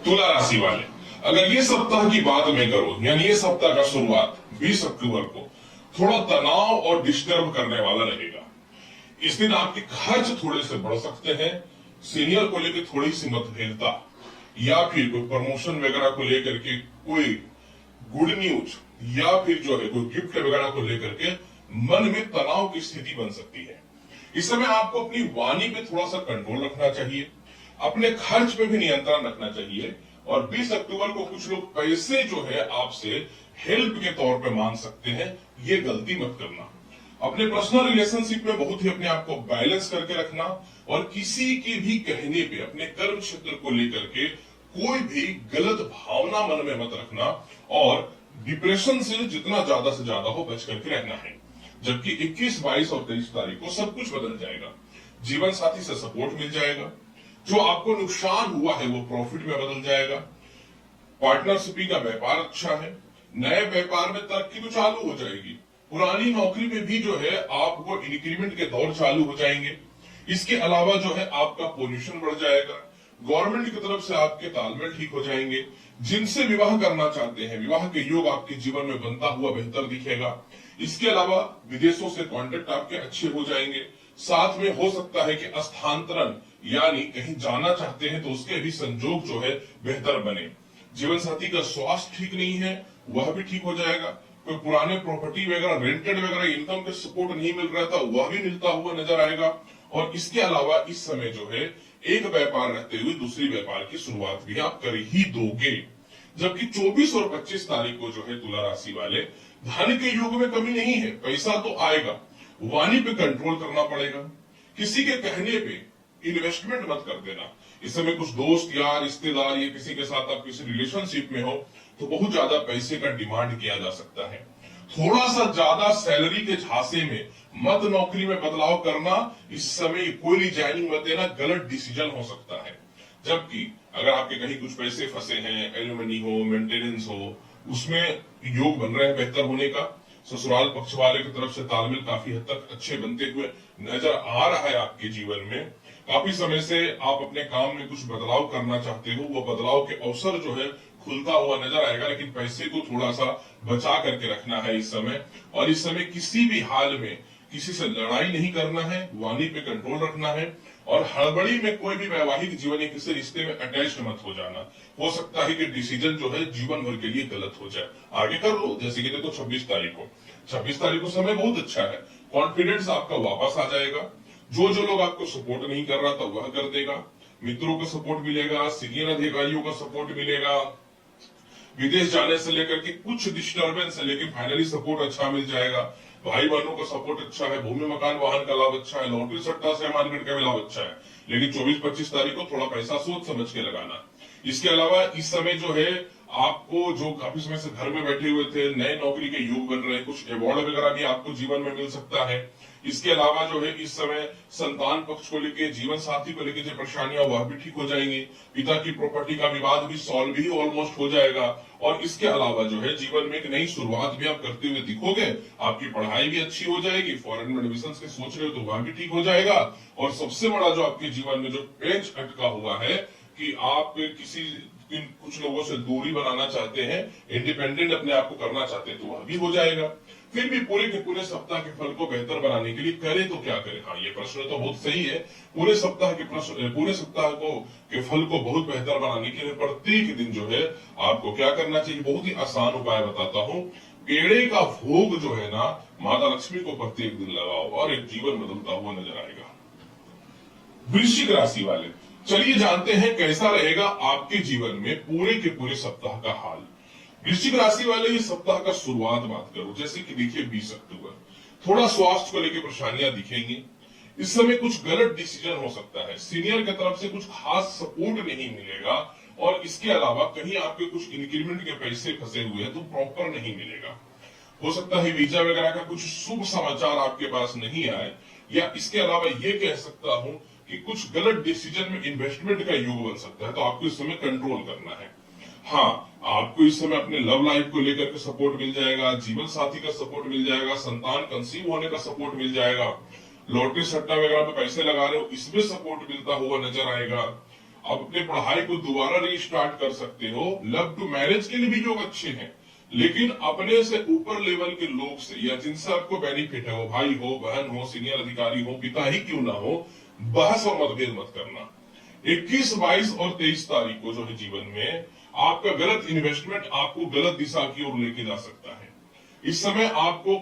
तुला राशि वाले, अगर ये सप्ताह की बात मैं करूं, यानी ये सप्ताह का शुरुआत 20 अक्टूबर को थोड़ा तनाव और डिस्टर्ब करने वाला रहेगा। इस दिन आपके खर्च थोड़े से बढ़ सकते हैं। सीनियर को लेकर थोड़ी सी मतभेदता या फिर कोई प्रमोशन वगैरह को लेकर के कोई गुड न्यूज या फिर जो है कोई गिफ्ट वगैरह को लेकर के मन में तनाव की स्थिति बन सकती है। इस समय आपको अपनी वाणी पे थोड़ा सा कंट्रोल रखना चाहिए। अपने खर्च पे भी नियंत्रण रखना चाहिए। और 20 अक्टूबर को कुछ लोग पैसे जो है आपसे हेल्प के तौर पे मांग सकते हैं, ये गलती मत करना। अपने पर्सनल रिलेशनशिप में बहुत ही अपने आप को बैलेंस करके रखना और किसी की भी कहने पे अपने कर्म क्षेत्र को लेकर के कोई भी गलत भावना मन में मत रखना और डिप्रेशन से जितना ज्यादा से ज्यादा हो बच करके रहना है। जबकि 21, 22 और 23 तारीख को सब कुछ बदल जाएगा। जीवन साथी से सपोर्ट मिल जाएगा। जो आपको नुकसान हुआ है वो प्रॉफिट में बदल जाएगा। पार्टनरशिप का व्यापार अच्छा है। नए व्यापार में तरक्की तो चालू हो जाएगी। पुरानी नौकरी में भी जो है आपको इंक्रीमेंट के दौर चालू हो जाएंगे। इसके अलावा जो है आपका पोजीशन बढ़ जाएगा। गवर्नमेंट की तरफ से आपके तालमेल ठीक हो जाएंगे। जिनसे विवाह करना चाहते हैं, विवाह के योग आपके जीवन में बनता हुआ बेहतर दिखेगा। इसके अलावा विदेशों से कॉन्टेक्ट आपके अच्छे हो जाएंगे। साथ में हो सकता है कि स्थानांतरण यानी कहीं जाना चाहते हैं तो उसके भी संजोग जो है बेहतर बने। जीवन साथी का स्वास्थ्य ठीक नहीं है, वह भी ठीक हो जाएगा। कोई पुराने प्रॉपर्टी वगैरह रेंटेड वगैरह इनकम के सपोर्ट नहीं मिल रहा था, वह भी मिलता हुआ नजर आएगा। और इसके अलावा इस समय जो है एक व्यापार रहते हुए दूसरी व्यापार की शुरुआत भी आप कर ही दोगे। जबकि 24 और 25 तारीख को जो है तुला राशि वाले धन के योग में कमी नहीं है, पैसा तो आएगा। वाणी पे कंट्रोल करना पड़ेगा। किसी के कहने पे इन्वेस्टमेंट मत कर देना। इस समय कुछ दोस्त या रिश्तेदार या किसी के साथ आप किसी रिलेशनशिप में हो तो बहुत ज्यादा पैसे का डिमांड किया जा सकता है। थोड़ा सा ज्यादा सैलरी के झांसे में मत नौकरी में बदलाव करना। इस समय कोई रिजाइनिंग मत देना, गलत डिसीजन हो सकता है। जबकि अगर आपके कहीं कुछ पैसे फंसे हैं, एलिमनी हो, मेंटेनेंस हो, उसमें योग बन रहे हैं बेहतर होने का। ससुराल पक्ष वाले की तरफ से तालमेल काफी हद तक अच्छे बनते हुए नजर आ रहा है आपके जीवन में। काफी समय से आप अपने काम में कुछ बदलाव करना चाहते हो, वो बदलाव के अवसर जो है खुलता हुआ नजर आएगा। लेकिन पैसे को थोड़ा सा बचा करके रखना है इस समय। और इस समय किसी भी हाल में किसी से लड़ाई नहीं करना है, वाणी पे कंट्रोल रखना है और हड़बड़ी में कोई भी वैवाहिक जीवन या किसी रिश्ते में अटैच मत हो जाना। हो सकता है कि डिसीजन जो है जीवन भर के लिए गलत हो जाए। आगे कर लो। जैसे कि देखो 26 तारीख को समय बहुत अच्छा है। कॉन्फिडेंस आपका वापस आ जाएगा। जो लोग आपको सपोर्ट नहीं कर रहा था वह कर देगा। मित्रों का सपोर्ट मिलेगा, सीनियर अधिकारियों का सपोर्ट मिलेगा। विदेश जाने से लेकर के कुछ डिस्टर्बेंस है लेकिन फाइनली सपोर्ट अच्छा मिल जाएगा। भाई बहनों का सपोर्ट अच्छा है। भूमि मकान वाहन का लाभ अच्छा है। लॉटरी सट्टा से मार्केट का भी लाभ अच्छा है। लेकिन 24-25 तारीख को थोड़ा पैसा सोच समझ के लगाना। इसके अलावा इस समय जो है आपको जो काफी समय से घर में बैठे हुए थे, नए नौकरी के योग बन रहे हैं। कुछ अवार्ड वगैरह भी आपको जीवन में मिल सकता है। इसके अलावा जो है इस समय संतान पक्ष को लेकर, जीवन साथी को लेकर जो परेशानियां वह भी ठीक हो जाएंगी। पिता की प्रॉपर्टी का विवाद भी सॉल्व भी ऑलमोस्ट हो जाएगा। और इसके अलावा जो है जीवन में एक नई शुरुआत भी आप करते हुए दिखोगे। आपकी पढ़ाई भी अच्छी हो जाएगी। फॉरेन में एडमिशन के सोच रहे हो तो वह भी ठीक हो जाएगा। और सबसे बड़ा जो आपके जीवन में जो पेच अटका हुआ है कि आप कुछ लोगों से दूरी बनाना चाहते हैं, इंडिपेंडेंट अपने आप को करना चाहते हैं, तो वह भी हो जाएगा। फिर भी पूरे के पूरे सप्ताह के फल को बेहतर बनाने के लिए करें तो क्या करें? हाँ, ये प्रश्न तो बहुत सही है। पूरे सप्ताह के फल को बहुत बेहतर बनाने के लिए प्रत्येक दिन जो है आपको क्या करना चाहिए? बहुत ही आसान उपाय बताता हूँ। पेड़े का भोग जो है ना, माता लक्ष्मी को प्रत्येक दिन लगाओ और एक जीवन बदलता हुआ नजर आएगा। वृश्चिक राशि वाले, चलिए जानते हैं कैसा रहेगा आपके जीवन में पूरे के पूरे सप्ताह का हाल। वृश्चिक राशि वाले ये सप्ताह का शुरुआत बात करूं, जैसे कि देखिए 20 अक्टूबर, थोड़ा स्वास्थ्य को लेकर परेशानियां दिखेंगी। इस समय कुछ गलत डिसीजन हो सकता है, सीनियर की तरफ से कुछ खास सपोर्ट नहीं मिलेगा, और इसके अलावा कहीं आपके कुछ इंक्रीमेंट के पैसे फंसे हुए हैं तो प्रॉपर नहीं मिलेगा। हो सकता है वीजा वगैरह का कुछ शुभ समाचार आपके पास नहीं आए, या इसके अलावा ये कह सकता हूं कि कुछ गलत डिसीजन में इन्वेस्टमेंट का योग बन सकता है, तो आपको इस समय कंट्रोल करना है। हाँ, आपको इस समय अपने लव लाइफ को लेकर के सपोर्ट मिल जाएगा, जीवन साथी का सपोर्ट मिल जाएगा, संतान कंसीव होने का सपोर्ट मिल जाएगा, लॉटरी सट्टा वगैरह में पैसे लगा रहे हो इसमें सपोर्ट मिलता हुआ नजर आएगा। आप अपने पढ़ाई को दोबारा रीस्टार्ट कर सकते हो। लव टू मैरिज के लिए भी योग अच्छे हैं, लेकिन अपने से ऊपर लेवल के लोग से या जिनसे आपको बेनिफिट है, वो भाई हो, बहन हो, सीनियर अधिकारी हो, पिता ही क्यों ना हो, बहस और मतभेद मत करना। 21, 22 और 23 तारीख को जो है जीवन में आपका गलत इन्वेस्टमेंट आपको गलत दिशा की ओर लेके जा सकता है। इस समय आपको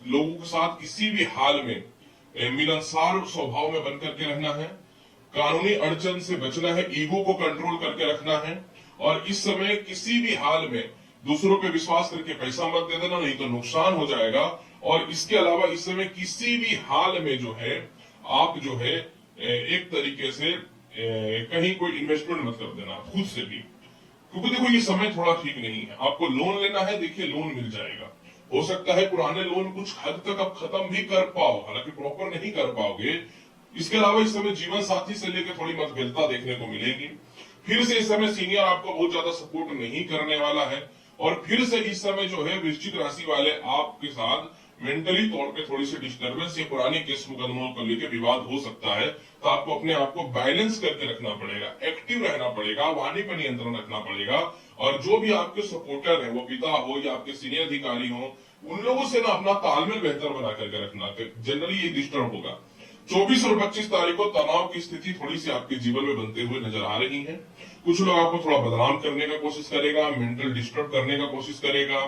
लोगों के साथ किसी भी हाल में मिलनसार स्वभाव में बनकर के रहना है, कानूनी अड़चन से बचना है, ईगो को कंट्रोल करके रखना है, और इस समय किसी भी हाल में दूसरों पे विश्वास करके पैसा मत दे देना, नहीं तो नुकसान हो जाएगा। और इसके अलावा इस समय किसी भी हाल में जो है आप जो है एक तरीके से कहीं कोई इन्वेस्टमेंट मत कर देना खुद से भी, क्योंकि देखो ये समय थोड़ा ठीक नहीं है। आपको लोन लेना है, देखिए लोन मिल जाएगा। हो सकता है पुराने लोन कुछ हद तक आप खत्म भी कर पाओ, हालांकि प्रॉपर नहीं कर पाओगे। इसके अलावा इस समय जीवन साथी से लेकर थोड़ी मतभेदता देखने को मिलेगी। फिर से इस समय सीनियर आपको बहुत ज्यादा सपोर्ट नहीं करने वाला है, और फिर से इस समय जो है वृश्चिक राशि वाले आपके साथ मेंटली तौर पे थोड़ी सी डिस्टर्बेंस या पुराने केस मुकदमों को लेकर विवाद हो सकता है। तो आपको अपने आप को बैलेंस करके रखना पड़ेगा, एक्टिव रहना पड़ेगा, वाणी पर नियंत्रण रखना पड़ेगा, और जो भी आपके सपोर्टर है, वो पिता हो या आपके सीनियर अधिकारी हो, उन लोगों से ना अपना तालमेल बेहतर बना करके रखना, जनरली ये डिस्टर्ब होगा। 24 और 25 तारीख को तनाव की स्थिति थोड़ी सी आपके जीवन में बनते हुए नजर आ रही है। कुछ लोग आपको थोड़ा बदनाम करने का कोशिश करेगा, मेंटल डिस्टर्ब करने का कोशिश करेगा,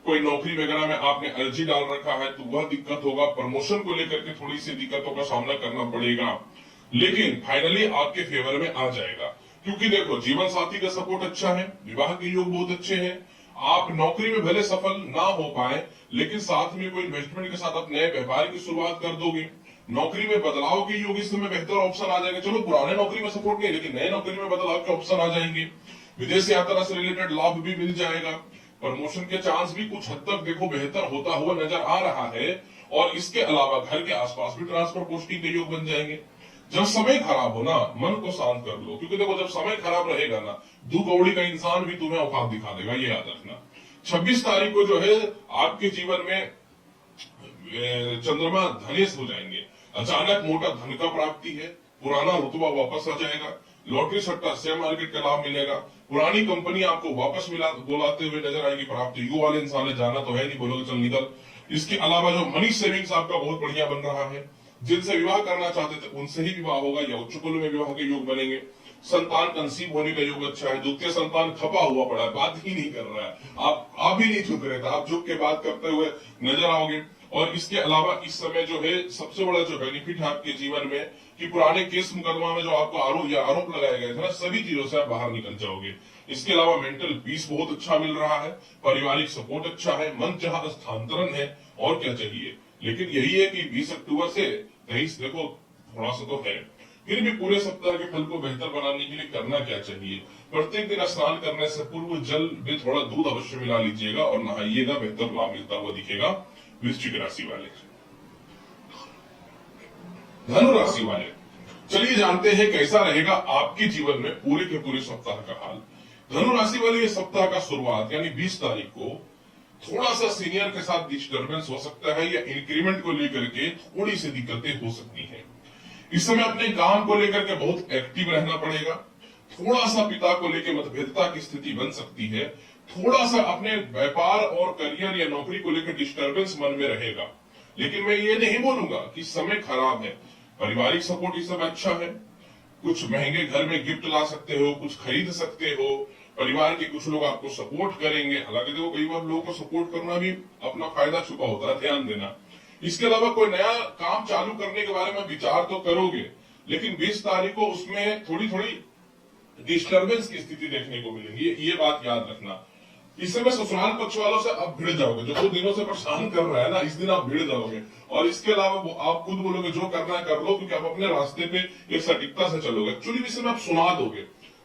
कोई नौकरी वगैरह में आपने अर्जी डाल रखा है तो वह दिक्कत होगा, प्रमोशन को लेकर के थोड़ी सी दिक्कतों का सामना करना पड़ेगा, लेकिन फाइनली आपके फेवर में आ जाएगा। क्योंकि देखो जीवन साथी का सपोर्ट अच्छा है, विवाह के योग बहुत अच्छे हैं, आप नौकरी में भले सफल ना हो पाए, लेकिन साथ में कोई इन्वेस्टमेंट के साथ आप नए व्यापार की शुरुआत कर दोगे। नौकरी में बदलाव के योग इस समय बेहतर ऑप्शन आ जाएगा। चलो पुराने नौकरी में सपोर्ट नहीं, लेकिन नए नौकरी में बदलाव के ऑप्शन आ जाएंगे। विदेश यात्रा से रिलेटेड लाभ भी मिल जाएगा। प्रमोशन के चांस भी कुछ हद तक देखो बेहतर होता हुआ नजर आ रहा है, और इसके अलावा घर के आसपास भी ट्रांसफर पोस्टिंग के योग बन जाएंगे। जब समय खराब हो ना, मन को शांत कर लो, क्योंकि देखो जब समय खराब रहेगा ना, दो कौड़ी का इंसान भी तुम्हें औकात दिखा देगा, ये याद रखना। 26 तारीख को जो है आपके जीवन में चंद्रमा धनेश हो जाएंगे, अचानक मोटा धन का प्राप्ति है, पुराना रुतबा वापस आ जाएगा, लॉटरी सट्टा शेयर मार्केट का लाभ मिलेगा, पुरानी कंपनी आपको वापस बुलाते हुए नजर आएगी। प्राप्त युग वाले इंसान ने जाना तो है नहीं, बोलोगे चल निकल। इसके अलावा जो मनी सेविंग्स आपका बहुत बढ़िया बन रहा है, जिनसे विवाह करना चाहते थे उनसे ही विवाह होगा, या उच्च कुल में विवाह के योग बनेंगे। संतान कंसीव होने का योग अच्छा है, द्वितीय संतान खपा हुआ पड़ा है, बात ही नहीं कर रहा है, आप ही नहीं झुक रहे थे, आप झुक के बात करते हुए नजर आओगे। और इसके अलावा इस समय जो है सबसे बड़ा जो बेनिफिट है आपके जीवन में, कि पुराने केस मुकदमा में जो आपको आरोप लगाए गए थे ना, सभी चीजों से आप बाहर निकल जाओगे। इसके अलावा मेंटल पीस बहुत अच्छा मिल रहा है, पारिवारिक सपोर्ट अच्छा है, मन चाह स्थानांतरण है, और क्या चाहिए। लेकिन यही है कि 20 अक्टूबर से 23 देखो थोड़ा सा तो है, फिर भी पूरे सप्ताह के फल को बेहतर बनाने के लिए करना क्या चाहिए। प्रत्येक दिन स्नान करने से पूर्व जल में थोड़ा दूध अवश्य मिला लीजिएगा और नहाइएगा, बेहतर लाभ मिलता हुआ दिखेगा। वृश्चिक राशि वाले, धनु राशि वाले, चलिए जानते हैं कैसा रहेगा आपके जीवन में पूरे के पूरे सप्ताह का हाल। धनु राशि वाले ये सप्ताह का शुरुआत यानी 20 तारीख को थोड़ा सा सीनियर के साथ डिस्टर्बेंस हो सकता है, या इंक्रीमेंट को लेकर के थोड़ी सी दिक्कतें हो सकती हैं। इस समय अपने काम को लेकर के बहुत एक्टिव रहना पड़ेगा। थोड़ा सा पिता को लेकर मतभेदता की स्थिति बन सकती है, थोड़ा सा अपने व्यापार और करियर या नौकरी को लेकर डिस्टर्बेंस मन में रहेगा। लेकिन मैं ये नहीं बोलूंगा कि समय खराब है, पारिवारिक सपोर्ट इस समय अच्छा है, कुछ महंगे घर में गिफ्ट ला सकते हो, कुछ खरीद सकते हो, परिवार के कुछ लोग आपको सपोर्ट करेंगे। हालांकि देखो कई बार लोगों को सपोर्ट करना भी अपना फायदा छुपा होता है, ध्यान देना। इसके अलावा कोई नया काम चालू करने के बारे में विचार तो करोगे, लेकिन 20 तारीख को उसमें थोड़ी थोड़ी डिस्टर्बेंस की स्थिति देखने को मिलेगी, ये बात याद रखना। इस समय ससुराल पक्ष वालों से आप भिड़ जाओगे, जो 2 दिनों से परेशान कर रहा है ना, इस दिन आप भिड़ जाओगे। और इसके अलावा आप खुद बोलोगे जो करना है कर लो, क्योंकि आप अपने रास्ते पे एक सटीकता से चलोगे। एक्चुअली इस समय आप सुना दोगे,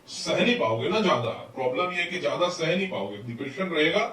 सह नहीं पाओगे ना ज्यादा। प्रॉब्लम ये है कि ज्यादा सह नहीं पाओगे, डिप्रेशन रहेगा।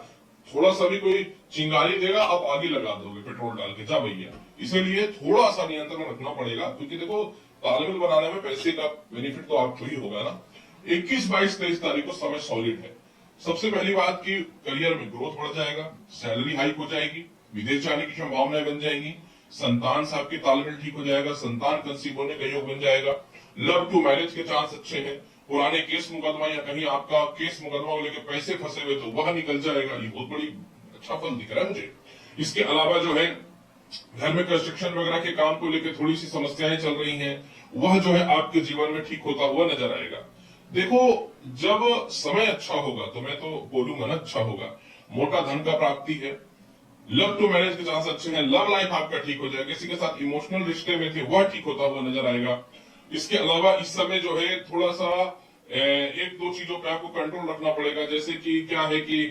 थोड़ा सा भी कोई चिंगारी देगा, आप आगे लगा दोगे पेट्रोल डाल के, जा भैया। इसीलिए थोड़ा सा नियंत्रण रखना पड़ेगा, क्योंकि देखो तालमेल बनाने में पैसे का बेनिफिट तो आपको ही होगा ना। 21, 22, 23 तारीख को समय सॉलिड है। सबसे पहली बात की करियर में ग्रोथ बढ़ जाएगा, सैलरी हाइक हो जाएगी, विदेश जाने की संभावनाएं बन जाएंगी, संतान से आपके तालमेल ठीक हो जाएगा, संतान कंसीव होने का योग बन जाएगा, लव टू मैरिज के चांस अच्छे हैं, पुराने केस मुकदमा या कहीं आपका केस मुकदमा को लेकर पैसे फंसे हुए तो वह निकल जाएगा। ये बहुत बड़ी अच्छा फल दिख रहा है मुझे। इसके अलावा जो है घर में कंस्ट्रक्शन वगैरह के काम को लेकर थोड़ी सी समस्याएं चल रही हैं, वह जो है आपके जीवन में ठीक होता हुआ नजर आएगा। देखो जब समय अच्छा होगा तो मैं तो बोलूंगा ना अच्छा होगा, मोटा धन का प्राप्ति है, लव टू मैरिज के चांस अच्छे हैं, लव लाइफ आपका ठीक हो जाएगा, किसी के साथ इमोशनल रिश्ते में थे वह ठीक होता हुआ नजर आएगा। इसके अलावा इस समय जो है थोड़ा सा 1-2 चीजों पे आपको कंट्रोल रखना पड़ेगा, जैसे कि क्या है कि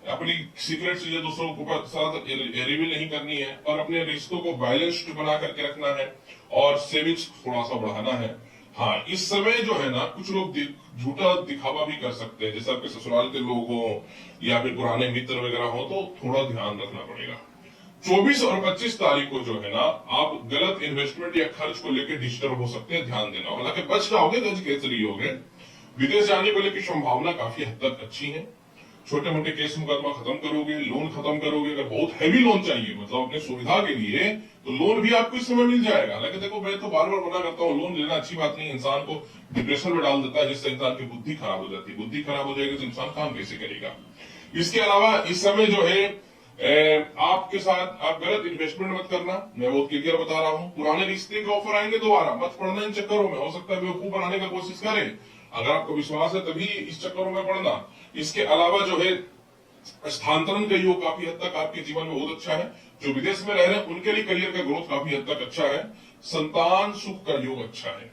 अपनी सीक्रेट चीजें दूसरों के साथ रिवील नहीं करनी है, और अपने रिश्तों को बैलेंस्ड बना करके रखना है, और सेविंग्स थोड़ा सा बढ़ाना है। हाँ, इस समय जो है ना कुछ लोग झूठा दिखावा भी कर सकते हैं, जैसे आपके ससुराल के लोग हो या फिर पुराने मित्र वगैरह हो, तो थोड़ा ध्यान रखना पड़ेगा। 24 और 25 तारीख को जो है ना आप गलत इन्वेस्टमेंट या खर्च को लेकर डिस्टर्ब हो सकते हैं, ध्यान देना। हालांकि बच जाओगे, गज केसरी होगे। विदेश जाने को लेकर संभावना काफी हद तक अच्छी है। छोटे मोटे केस मुकदमा खत्म करोगे, लोन खत्म करोगे। अगर बहुत हैवी लोन चाहिए, मतलब अपने सुविधा के लिए, तो लोन भी आपको इस समय मिल जाएगा। हालांकि देखो मैं तो बार बार मना करता हूँ, लोन लेना अच्छी बात नहीं, इंसान को डिप्रेशन में डाल देता है, जिससे इंसान की बुद्धि खराब हो जाती है। बुद्धि खराब हो जाएगी तो इंसान काम कैसे करेगा। इसके अलावा इस समय जो है आपके साथ आप गलत इन्वेस्टमेंट मत करना, मैं बहुत क्लियर बता रहा हूं। पुराने रिश्ते के ऑफर आएंगे दोबारा, मत पड़ना इन चक्करों में। हो सकता है बेवकूफ बनाने का कोशिश करें, अगर आपको विश्वास है तभी इस चक्करों में पड़ना। इसके अलावा जो है स्थानांतरण का योग काफी हद तक आपके जीवन में बहुत अच्छा है। जो विदेश में रह रहे हैं उनके लिए करियर का ग्रोथ काफी हद तक अच्छा है। संतान सुख का योग अच्छा है।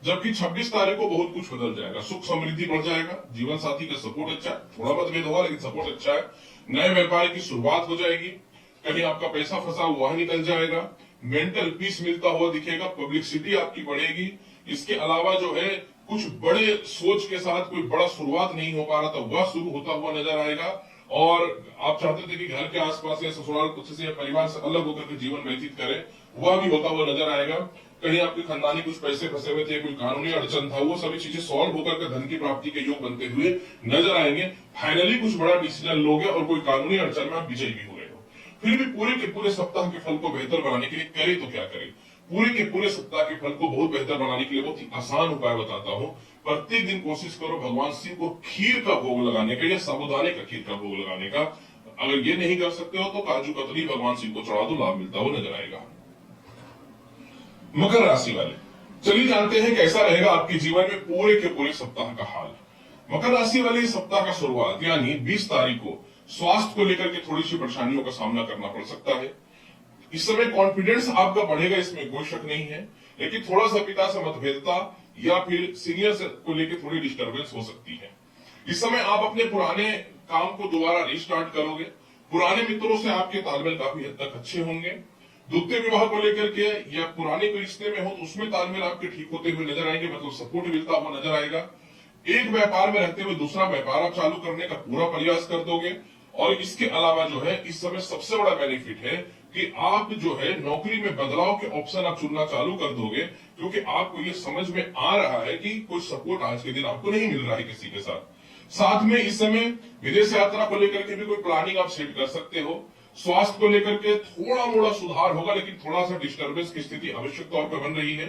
जबकि 26 तारीख को बहुत कुछ बदल जाएगा, सुख समृद्धि बढ़ जाएगा, जीवन साथी का सपोर्ट अच्छा है, थोड़ा मतभेद होगा लेकिन सपोर्ट अच्छा है। नए व्यापार की शुरुआत हो जाएगी, कहीं आपका पैसा फंसा हुआ निकल जाएगा, मेंटल पीस मिलता हुआ दिखेगा, पब्लिसिटी आपकी बढ़ेगी। इसके अलावा जो है कुछ बड़े सोच के साथ कोई बड़ा शुरुआत नहीं हो पा रहा था, वह शुरू होता हुआ नजर आएगा। और आप चाहते थे कि घर के आसपास या ससुराल कुछ से या परिवार से अलग होकर के जीवन व्यतीत करें, वह भी होता हुआ नजर आएगा। कहीं आपके खानदानी कुछ पैसे फंसे हुए थे, कोई कानूनी अड़चन था, वो सभी चीजें सॉल्व होकर के धन की प्राप्ति के योग बनते हुए नजर आएंगे। फाइनली कुछ बड़ा डिसीजन लोगे और कोई कानूनी अड़चन में आप विजयी भी हो रहे हो। फिर भी पूरे के पूरे सप्ताह के फल को बेहतर बनाने के लिए करे तो क्या करें। पूरे के पूरे सप्ताह के फल को बहुत बेहतर बनाने के लिए बहुत ही आसान उपाय बताता हूँ। प्रत्येक दिन कोशिश करो भगवान शिव को खीर का भोग लगाने का या साबुदाने का खीर का भोग लगाने का। अगर ये नहीं कर सकते हो तो काजू कतली भगवान शिव को चढ़ा दो, लाभ मिलता हुआ नजर आएगा। मकर राशि वाले, चलिए जानते हैं कैसा रहेगा आपके जीवन में पूरे के पूरे सप्ताह का हाल। मकर राशि वाले इस सप्ताह का शुरुआत यानी 20 तारीख को स्वास्थ्य को लेकर के थोड़ी सी परेशानियों का सामना करना पड़ सकता है। इस समय कॉन्फिडेंस आपका बढ़ेगा, इसमें कोई शक नहीं है, लेकिन थोड़ा सा पिता से मतभेदता या फिर सीनियर को लेकर थोड़ी डिस्टर्बेंस हो सकती है। इस समय आप अपने पुराने काम को दोबारा रिस्टार्ट करोगे। पुराने मित्रों से आपके तालमेल काफी हद तक अच्छे होंगे। द्वितीय विवाह को लेकर के या पुराने कोई रिश्ते में हो तो उसमें तालमेल आपके ठीक होते हुए नजर आएंगे, मतलब सपोर्ट मिलता हुआ नजर आएगा। एक व्यापार में रहते हुए दूसरा व्यापार आप चालू करने का पूरा प्रयास कर दोगे। और इसके अलावा जो है इस समय सबसे बड़ा बेनिफिट है कि आप जो है नौकरी में बदलाव के ऑप्शन आप चुनना चालू कर दोगे, क्योंकि आपको ये समझ में आ रहा है कि कोई सपोर्ट आज के दिन आपको नहीं मिल रहा है किसी के साथ। साथ में इस समय विदेश यात्रा को लेकर के भी कोई प्लानिंग आप सेट कर सकते हो। स्वास्थ्य को लेकर के थोड़ा मोड़ा सुधार होगा, लेकिन थोड़ा सा डिस्टर्बेंस की स्थिति आवश्यक तौर पर बन रही है।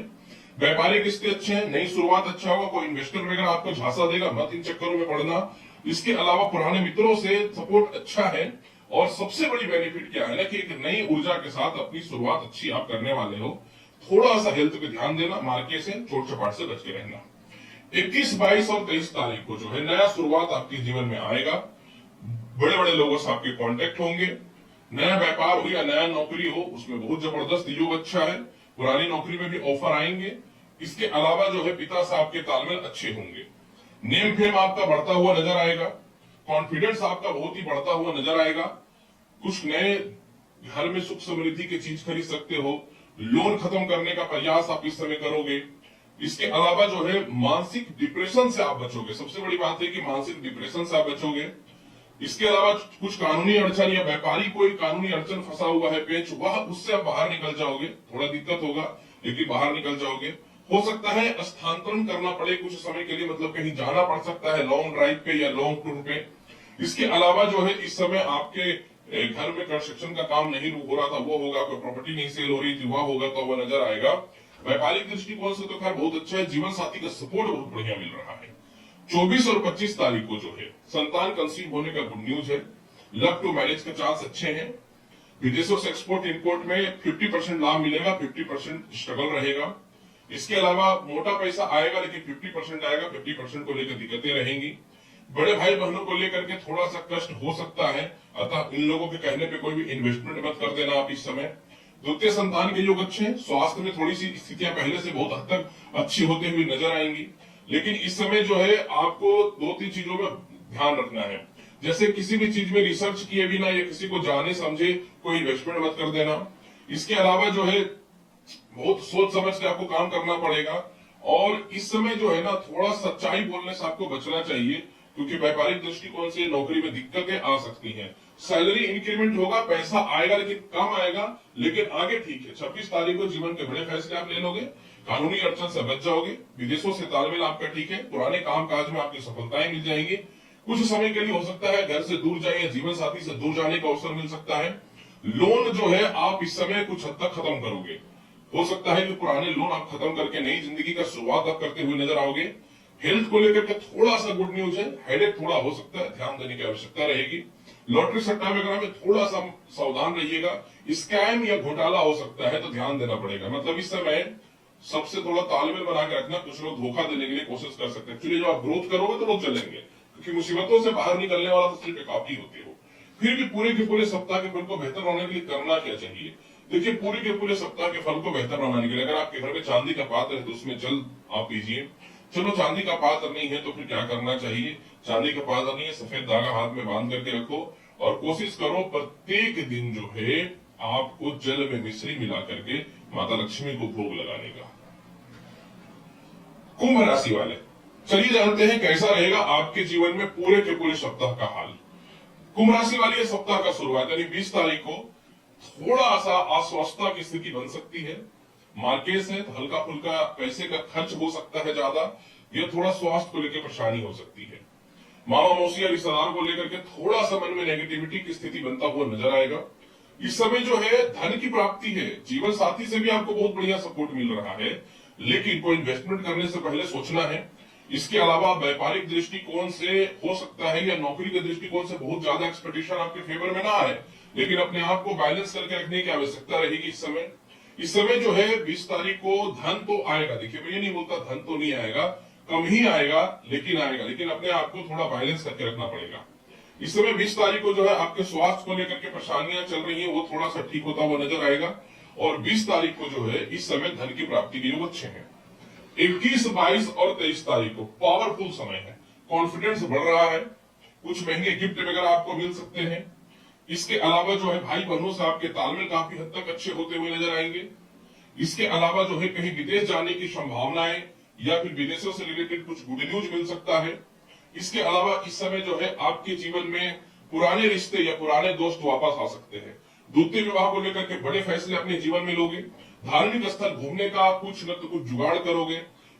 व्यापारिक रिश्ते अच्छे हैं, नई शुरुआत अच्छा होगा, कोई इन्वेस्टर वगैरह आपको झांसा देगा, मत इन चक्करों में पड़ना। इसके अलावा पुराने मित्रों से सपोर्ट अच्छा है। और सबसे बड़ी बेनिफिट क्या है ना कि एक नई ऊर्जा के साथ अपनी शुरुआत अच्छी आप करने वाले हो। थोड़ा सा हेल्थ पे ध्यान देना, मार्के से चोट चपाट से बच के रहना। 21, 22 और 23 तारीख को जो है नया शुरुआत आपके जीवन में आएगा। बड़े बड़े लोगों से आपके कांटेक्ट होंगे। नया व्यापार हो या नया नौकरी हो, उसमें बहुत जबरदस्त योग अच्छा है। पुरानी नौकरी में भी ऑफर आएंगे। इसके अलावा जो है पिता से आपके तालमेल अच्छे होंगे। नेम फेम आपका बढ़ता हुआ नजर आएगा। कॉन्फिडेंस आपका बहुत ही बढ़ता हुआ नजर आएगा। कुछ नए घर में सुख समृद्धि की चीज खरीद सकते हो। लोन खत्म करने का प्रयास आप इस समय करोगे। इसके अलावा जो है मानसिक डिप्रेशन से आप बचोगे। सबसे बड़ी बात है कि मानसिक डिप्रेशन से आप बचोगे। इसके अलावा कुछ कानूनी अड़चन या व्यापारी कोई कानूनी अड़चन फंसा हुआ है पेच, वह उससे आप बाहर निकल जाओगे। थोड़ा दिक्कत होगा लेकिन बाहर निकल जाओगे। हो सकता है स्थानांतरण करना पड़े कुछ समय के लिए, मतलब कहीं जाना पड़ सकता है लॉन्ग ड्राइव पे या लॉन्ग टूर पे। इसके अलावा जो है इस समय आपके घर में कंस्ट्रक्शन का काम नहीं हो रहा था वो होगा, कोई प्रॉपर्टी नहीं सेल हो रही थी वह होगा तो वह नजर आएगा। व्यापारिक दृष्टिकोण से तो खैर बहुत अच्छा है। जीवन साथी का सपोर्ट बहुत बढ़िया मिल रहा है। 24 और 25 तारीख को जो है संतान कंसीव होने का गुड न्यूज है। लव टू मैरिज के चांस अच्छे हैं। विदेशों से एक्सपोर्ट इंपोर्ट में 50% लाभ मिलेगा, 50% स्ट्रगल रहेगा। इसके अलावा मोटा पैसा आएगा लेकिन 50% आएगा, 50% को लेकर दिक्कतें रहेंगी। बड़े भाई बहनों को लेकर के थोड़ा सा कष्ट हो सकता है, अतः इन लोगों के कहने पे कोई भी इन्वेस्टमेंट मत कर देना आप इस समय। द्वितीय संतान के योग अच्छे हैं। स्वास्थ्य में थोड़ी सी स्थितियां पहले से बहुत हद तक अच्छी होती हुई नजर आएंगी, लेकिन इस समय जो है आपको 2-3 चीजों में ध्यान रखना है। जैसे किसी भी चीज में रिसर्च किए बिना या किसी को जाने समझे कोई इन्वेस्टमेंट मत कर देना। इसके अलावा जो है बहुत सोच समझ के आपको काम करना पड़ेगा। और इस समय जो है ना थोड़ा सच्चाई बोलने से आपको बचना चाहिए, क्योंकि व्यापारिक दृष्टिकोण से नौकरी में दिक्कतें आ सकती हैं। सैलरी इंक्रीमेंट होगा, पैसा आएगा लेकिन कम आएगा, लेकिन आगे ठीक है। 26 तारीख को जीवन के बड़े फैसले आप ले लोगे। कानूनी अड़चन से बच जाओगे। विदेशों से तालमेल आपका ठीक है। पुराने काम काज में आपकी सफलताएं मिल जाएंगी। कुछ समय के लिए हो सकता है घर से दूर जाए या जीवन साथी से दूर जाने का अवसर मिल सकता है। लोन जो है आप इस समय कुछ हद तक खत्म करोगे। हो सकता है कि पुराने लोन आप खत्म करके नई जिंदगी का शुरुआत आप करते हुए नजर आओगे। हेल्थ को लेकर के थोड़ा सा गुड न्यूज है। हेडेक थोड़ा हो सकता है, ध्यान देने की आवश्यकता रहेगी। लॉटरी सट्टा वगैरह में थोड़ा सा सावधान रहिएगा। स्कैम या घोटाला हो सकता है तो ध्यान देना पड़ेगा। मतलब इस समय सबसे थोड़ा तालमेल बना के रखना। कुछ लोग धोखा देने के लिए कोशिश कर सकते हैं। एक्चुअली जब आप ग्रोथ करोगे तो लोग चलेंगे, क्योंकि मुसीबतों से बाहर निकलने वाला तो सिर्फ आप ही होते हो। फिर भी पूरे के पूरे सप्ताह के फल को बेहतर बनाने के लिए करना क्या चाहिए? देखिए, पूरे के पूरे सप्ताह के फल को बेहतर बनाने के लिए अगर आपके घर में चांदी का पात्र है तो उसमें जल आप पीजिए। चलो चांदी का पात्र नहीं है तो फिर क्या करना चाहिए? चांदी का पात्र नहीं है, सफेद धागा हाथ में बांध करके रखो और कोशिश करो प्रत्येक दिन जो है आपको जल में मिश्री मिला करके माता लक्ष्मी को भोग लगाने का। कुंभ राशि वाले, चलिए जानते हैं कैसा रहेगा आपके जीवन में पूरे के पूरे सप्ताह का हाल। कुंभ राशि वाले सप्ताह का शुरुआत यानी 20 तारीख को थोड़ा सा अस्वस्थता की स्थिति बन सकती है। मार्केट है तो हल्का फुल्का पैसे का खर्च हो सकता है ज्यादा। यह थोड़ा स्वास्थ्य को लेकर परेशानी हो सकती है। मामा मौसी या रिश्तेदार को लेकर के थोड़ा सा मन में नेगेटिविटी की स्थिति बनता हुआ नजर आएगा। इस समय जो है धन की प्राप्ति है। जीवन साथी से भी आपको बहुत बढ़िया सपोर्ट मिल रहा है, लेकिन कोई इन्वेस्टमेंट करने से पहले सोचना है। इसके अलावा व्यापारिक दृष्टिकोण से हो सकता है या नौकरी के दृष्टिकोण से बहुत ज्यादा एक्सपेक्टेशन आपके फेवर में ना आए, लेकिन अपने आप को बैलेंस करके रखने की आवश्यकता रहेगी। इस समय जो है 20 तारीख को धन तो आएगा। देखिए, मैं ये नहीं बोलता धन तो नहीं आएगा, कम ही आएगा लेकिन आएगा, लेकिन अपने आप को थोड़ा बैलेंस करके रखना पड़ेगा। इस समय 20 तारीख को जो है आपके स्वास्थ्य को लेकर के परेशानियां चल रही है वो थोड़ा सा ठीक होता हुआ नजर आएगा। और 20 तारीख को जो है इस समय धन की प्राप्ति के योग अच्छे हैं। 21, 22 और 23 तारीख को पावरफुल समय है। कॉन्फिडेंस बढ़ रहा है। कुछ महंगे गिफ्ट वगैरह आपको मिल सकते हैं। इसके अलावा जो है भाई बहनों से आपके तालमेल काफी हद तक अच्छे होते हुए नजर आएंगे। इसके अलावा जो है कहीं विदेश जाने की संभावनाएं या फिर विदेशों से रिलेटेड कुछ गुड न्यूज मिल सकता है। इसके अलावा इस समय जो है आपके जीवन में पुराने रिश्ते या पुराने दोस्त वापस आ सकते हैं। द्वितीय विवाह को लेकर के बड़े फैसले अपने जीवन में लोगे। धार्मिक स्थल घूमने का कुछ न तो कुछ जुगाड़ करोगे।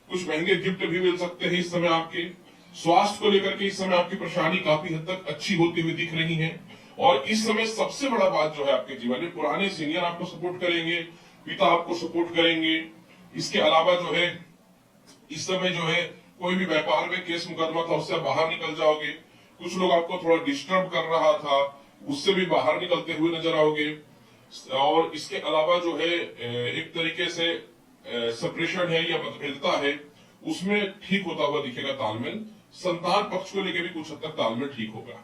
कुछ महंगे गिफ्ट भी मिल सकते हैं इस समय आपके। स्वास्थ्य को लेकर के इस समय आपकी परेशानी काफी हद तक अच्छी होती हुई दिख रही है। और इस समय सबसे बड़ा बात जो है आपके जीवन में पुराने सीनियर आपको सपोर्ट करेंगे, पिता आपको सपोर्ट करेंगे। इसके अलावा जो है इस समय जो है कोई भी व्यापार में केस मुकदमा था उससे बाहर निकल जाओगे। कुछ लोग आपको थोड़ा डिस्टर्ब कर रहा था उससे भी बाहर निकलते हुए नजर आओगे। और इसके अलावा जो है एक तरीके से सेपरेशन है या मतभेदता है उसमें ठीक होता हुआ दिखेगा तालमेल। संतान पक्ष को लेकर भी कुछ हद तक तालमेल ठीक होगा।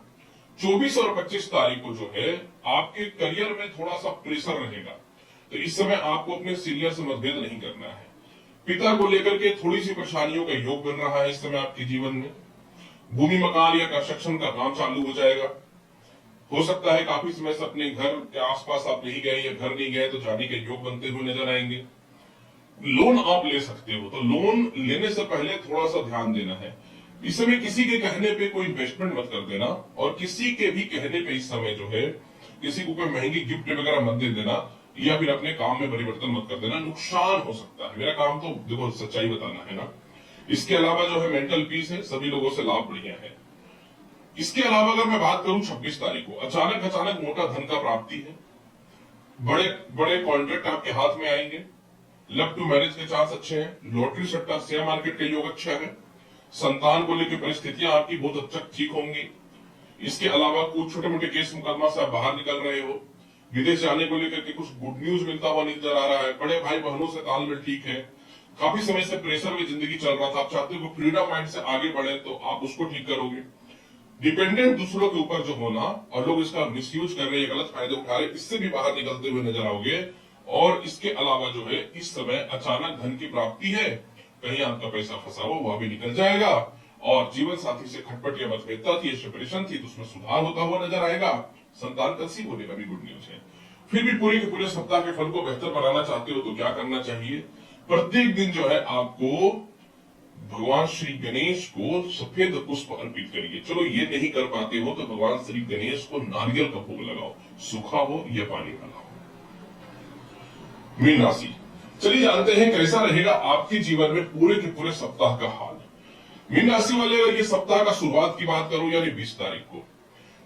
24 और 25 तारीख को जो है आपके करियर में थोड़ा सा प्रेशर रहेगा, तो इस समय आपको अपने सीनियर से मतभेद नहीं करना है। पिता को लेकर के थोड़ी सी परेशानियों का योग बन रहा है इस समय आपके जीवन में। भूमि मकान या कंस्ट्रक्शन का काम चालू हो जाएगा। हो सकता है काफी समय से अपने घर के आसपास आप नहीं गए या घर नहीं गए तो जाने के योग बनते हुए नजर आएंगे। लोन आप ले सकते हो, तो लोन लेने से पहले थोड़ा सा ध्यान देना है। इस समय किसी के कहने पे कोई इन्वेस्टमेंट मत कर देना, और किसी के भी कहने पे इस समय जो है किसी को कोई महंगी गिफ्ट वगैरह मत दे देना, या फिर अपने काम में परिवर्तन मत कर देना, नुकसान हो सकता है। मेरा काम तो देखो सच्चाई बताना है ना। इसके अलावा जो है मेंटल पीस है, सभी लोगों से लाभ बढ़िया है। इसके अलावा अगर मैं बात करूं 26 तारीख को अचानक मोटा धन का प्राप्ति है। बड़े बड़े कॉन्ट्रैक्ट आपके हाथ में आएंगे। लव टू मैरिज के चांस अच्छे हैं। लॉटरी सट्टा शेयर मार्केट का योग अच्छा है। संतान को लेकर परिस्थितियां आपकी बहुत अच्छा ठीक होंगी। इसके अलावा कुछ छोटे मोटे केस मुकदमा से आप बाहर निकल रहे हो। विदेश जाने को लेकर के कुछ गुड न्यूज मिलता हुआ नजर आ रहा है। बड़े भाई बहनों से तालमेल ठीक है। काफी समय से प्रेशर में जिंदगी चल रहा था, आप चाहते हो फ्रीडम माइंड से आगे बढ़े, तो आप उसको ठीक करोगे। डिपेंडेंट दूसरों के ऊपर जो होना और लोग इसका मिसयूज कर रहे हैं, गलत फायदे उठा रहे, इससे भी बाहर निकलते हुए नजर आओगे। और इसके अलावा जो है इस समय अचानक धन की प्राप्ति है। कहीं आपका पैसा फंसा हो वह भी निकल जाएगा, और जीवन साथी से खटपट या मतभेदता थी, सेपरेशन थी, तो उसमें सुधार होता हुआ नजर आएगा। संतान कंसीव होने का भी गुड न्यूज है। फिर भी पूरे के पूरे सप्ताह के फल को बेहतर बनाना चाहते हो तो क्या करना चाहिए? प्रत्येक दिन जो है आपको भगवान श्री गणेश को सफेद पुष्प अर्पित करिए। चलो ये नहीं कर पाते हो तो भगवान श्री गणेश को नारियल का भोग लगाओ, सूखा हो या पानी वाला हो। मीन राशि, चलिए जानते हैं कैसा रहेगा आपके जीवन में पूरे के पूरे सप्ताह का हाल। मीन राशि वाले, अगर ये सप्ताह का शुरुआत की बात करूं यानी 20 तारीख को,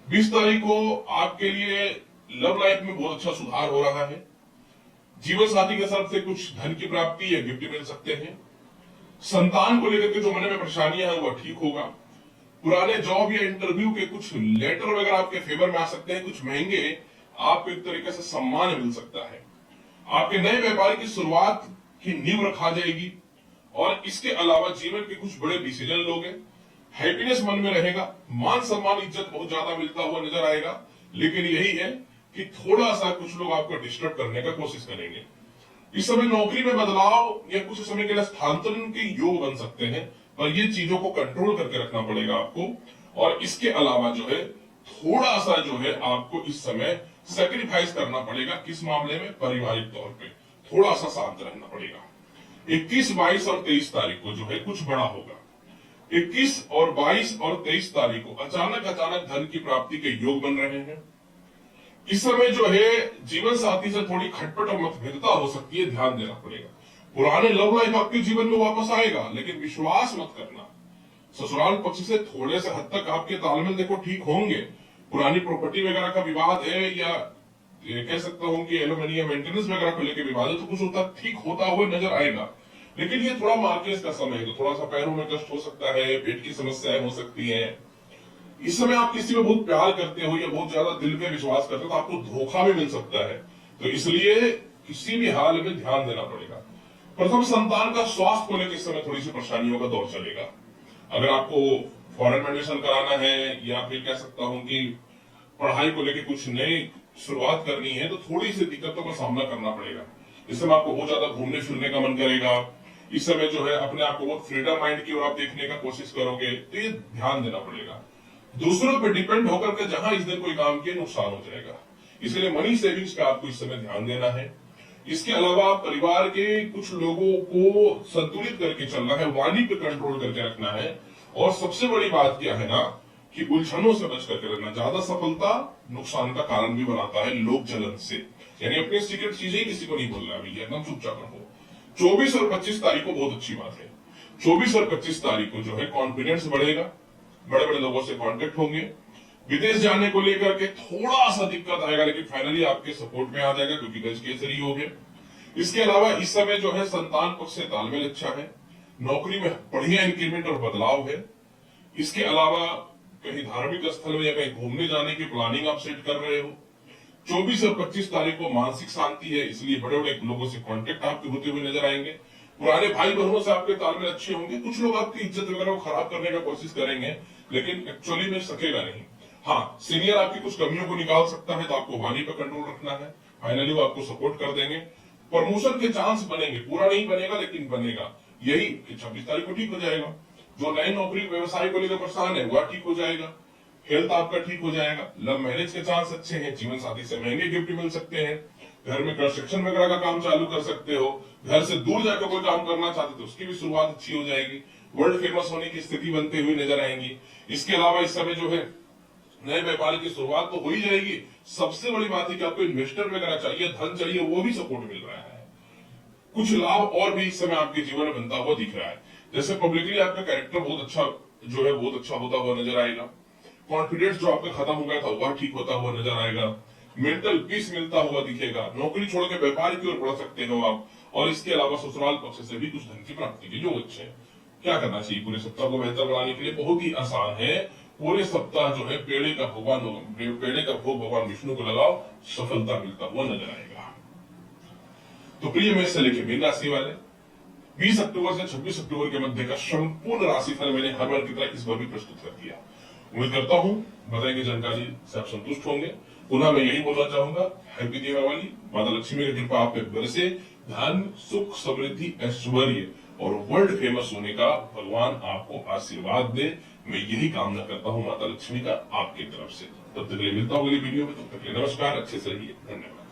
20 तारीख को आपके लिए लव लाइफ में बहुत अच्छा सुधार हो रहा है। जीवन साथी के साथ से कुछ धन की प्राप्ति या गिफ्ट मिल सकते हैं। संतान को लेकर के जो मन में परेशानियां हैं वह ठीक होगा। पुराने जॉब या इंटरव्यू के कुछ लेटर वगैरह आपके फेवर में आ सकते हैं। कुछ महंगे आपको एक तरीके से सम्मान मिल सकता है। आपके नए व्यापार की शुरुआत की नींव रखा जाएगी। और इसके अलावा जीवन के कुछ बड़े डिसीजन लोगे। हैप्पीनेस मन में रहेगा। मान सम्मान इज्जत बहुत ज्यादा मिलता हुआ नजर आएगा। लेकिन यही है कि थोड़ा सा कुछ लोग आपको डिस्टर्ब करने का कोशिश करेंगे। इस समय नौकरी में बदलाव या कुछ समय के लिए स्थानांतरण के योग बन सकते हैं, पर ये चीजों को कंट्रोल करके रखना पड़ेगा आपको। और इसके अलावा जो है थोड़ा सा जो है आपको इस समय सेक्रीफाइस करना पड़ेगा। किस मामले में? पारिवारिक तौर पे थोड़ा सा शांत रहना पड़ेगा। 21, 22 और 23 तारीख को जो है कुछ बड़ा होगा। 21 और 22 और 23 तारीख को अचानक धन की प्राप्ति के योग बन रहे हैं। इस समय जो है जीवन साथी से थोड़ी खटपट और मतभेदता हो सकती है, ध्यान देना पड़ेगा। पुराने लव लाइफ आपके जीवन में वापस आएगा, लेकिन विश्वास मत करना। ससुराल पक्ष से थोड़े से हद तक आपके तालमेल देखो ठीक होंगे। पुरानी प्रॉपर्टी वगैरह का विवाद है, या कह सकता हूं कि एलुमिनियम या मेंटेनेंस वगैरह को लेकर विवाद है, तो कुछ होता ठीक होता हुआ नजर आएगा। लेकिन ये थोड़ा मार्केट का समय है, तो थोड़ा सा पैरों में कष्ट हो सकता है, पेट की समस्याएं हो सकती है। इस समय आप किसी में बहुत प्यार करते हो या बहुत ज्यादा दिल पे विश्वास करते हो तो आपको धोखा भी मिल सकता है। तो इसलिए किसी भी हाल में ध्यान देना पड़ेगा। प्रथम संतान का स्वास्थ्य को लेकर इस समय थोड़ी सी परेशानियों का दौर चलेगा। अगर आपको फॉरेन में एडमिशन कराना है, या फिर कह सकता हूं कि पढ़ाई को लेकर कुछ नई शुरुआत करनी है, तो थोड़ी सी दिक्कतों का सामना करना पड़ेगा। इस समय आपको बहुत ज्यादा घूमने फिरने का मन करेगा। इस समय जो है अपने आप को बहुत फ्रीडम माइंड की ओर आप देखने का कोशिश करोगे, तो ये ध्यान देना पड़ेगा। दूसरों पर डिपेंड होकर के जहां इस दिन कोई काम किए नुकसान हो जाएगा। इसलिए मनी सेविंग्स पे आपको इस समय ध्यान देना है। इसके अलावा परिवार के कुछ लोगों को संतुलित करके चलना है, वाणी पे कंट्रोल करके रखना है। और सबसे बड़ी बात क्या है ना कि उलझनों से बच करके रखना। ज्यादा सफलता नुकसान का कारण भी बनाता है, लोक जलन से। यानी अपनी सीक्रेट चीजें किसी को नहीं बोलना, अभी एकदम चुपचाप रहो। 24 और 25 तारीख को बहुत अच्छी बात है। 24 और 25 तारीख को जो है कॉन्फिडेंस बढ़ेगा, बड़े बड़े लोगों से कांटेक्ट होंगे। विदेश जाने को लेकर के थोड़ा सा दिक्कत आएगा, लेकिन फाइनली आपके सपोर्ट में आ जाएगा, क्योंकि गज केसरी योग है। इसके अलावा इस समय जो है संतान पक्ष से तालमेल अच्छा है। नौकरी में बढ़िया इंक्रीमेंट और बदलाव है। इसके अलावा कहीं धार्मिक स्थल में या कहीं घूमने जाने की प्लानिंग आप सेट कर रहे हो। 24 और 25 तारीख को मानसिक शांति है, इसलिए बड़े बड़े लोगों से कांटेक्ट आपके होते हुए नजर आएंगे। पुराने भाई बहनों से आपके तालमेल अच्छे होंगे। कुछ लोग आपकी इज्जत वगैरह को खराब करने का कोशिश करेंगे, लेकिन एक्चुअली में सकेगा नहीं। हाँ, सीनियर आपकी कुछ कमियों को निकाल सकता है, तो आपको वाणी पर कंट्रोल रखना है। फाइनली वो आपको सपोर्ट कर देंगे। प्रमोशन के चांस बनेंगे, पूरा नहीं बनेगा लेकिन बनेगा। यही 26 तारीख को ठीक हो जाएगा। जो नई नौकरी व्यवसाय को लेकर परेशान है वह ठीक हो जाएगा। हेल्थ आपका ठीक हो जाएगा। लव मैरिज के चांस अच्छे हैं। जीवन साथी से महंगे गिफ्ट मिल सकते हैं। घर में कंस्ट्रक्शन वगैरह का काम चालू कर सकते हो। घर से दूर जाकर कोई काम करना चाहते तो उसकी भी शुरुआत अच्छी हो जाएगी। वर्ल्ड फेमस होने की स्थिति बनती हुई नजर आएंगी। इसके अलावा इस समय जो है नए व्यापार की शुरुआत तो हो ही जाएगी। सबसे बड़ी बात है कि आपको इन्वेस्टर वगैरह चाहिए, धन चाहिए, वो भी सपोर्ट मिल रहा है। कुछ लाभ और भी इस समय आपके जीवन में बनता हुआ दिख रहा है। जैसे पब्लिकली आपका कैरेक्टर बहुत अच्छा जो है बहुत अच्छा होता हुआ नजर आएगा। कॉन्फिडेंस जो आपका खत्म हो गया था वह ठीक होता हुआ नजर आएगा। मेंटल पीस मिलता हुआ दिखेगा। नौकरी छोड़ के व्यापार की ओर बढ़ सकते हो आप। और इसके अलावा ससुराल पक्ष से भी कुछ धन की प्राप्ति के योग अच्छे हैं। क्या करना चाहिए पूरे सप्ताह को बेहतर बनाने के लिए? बहुत ही आसान है। पूरे सप्ताह जो है पेड़े का भोग भगवान विष्णु को लगाओ, सफलता मिलता हुआ नजर आएगा। तो प्रिय मेष से लेकर मीन राशि वाले 20 अक्टूबर से 26 अक्टूबर के मध्य का संपूर्ण राशिफल मैंने हर बार की तरह इस बार भी प्रस्तुत कर दिया। उम्मीद करता हूं बताई गई जानकारी से आप संतुष्ट होंगे। पुनः मैं यही बोलना चाहूंगा, हैप्पी दीपावली। माता लक्ष्मी की कृपा आप पे बरसे। धन, सुख, समृद्धि, ऐश्वर्य और वर्ल्ड फेमस होने का भगवान आपको आशीर्वाद दे। मैं यही कामना करता हूं माता लक्ष्मी का आपकी तरफ से। तब तक के लिए मिलता हूं अगली वीडियो में। तब तक के लिए नमस्कार, अच्छे से रहिए, धन्यवाद।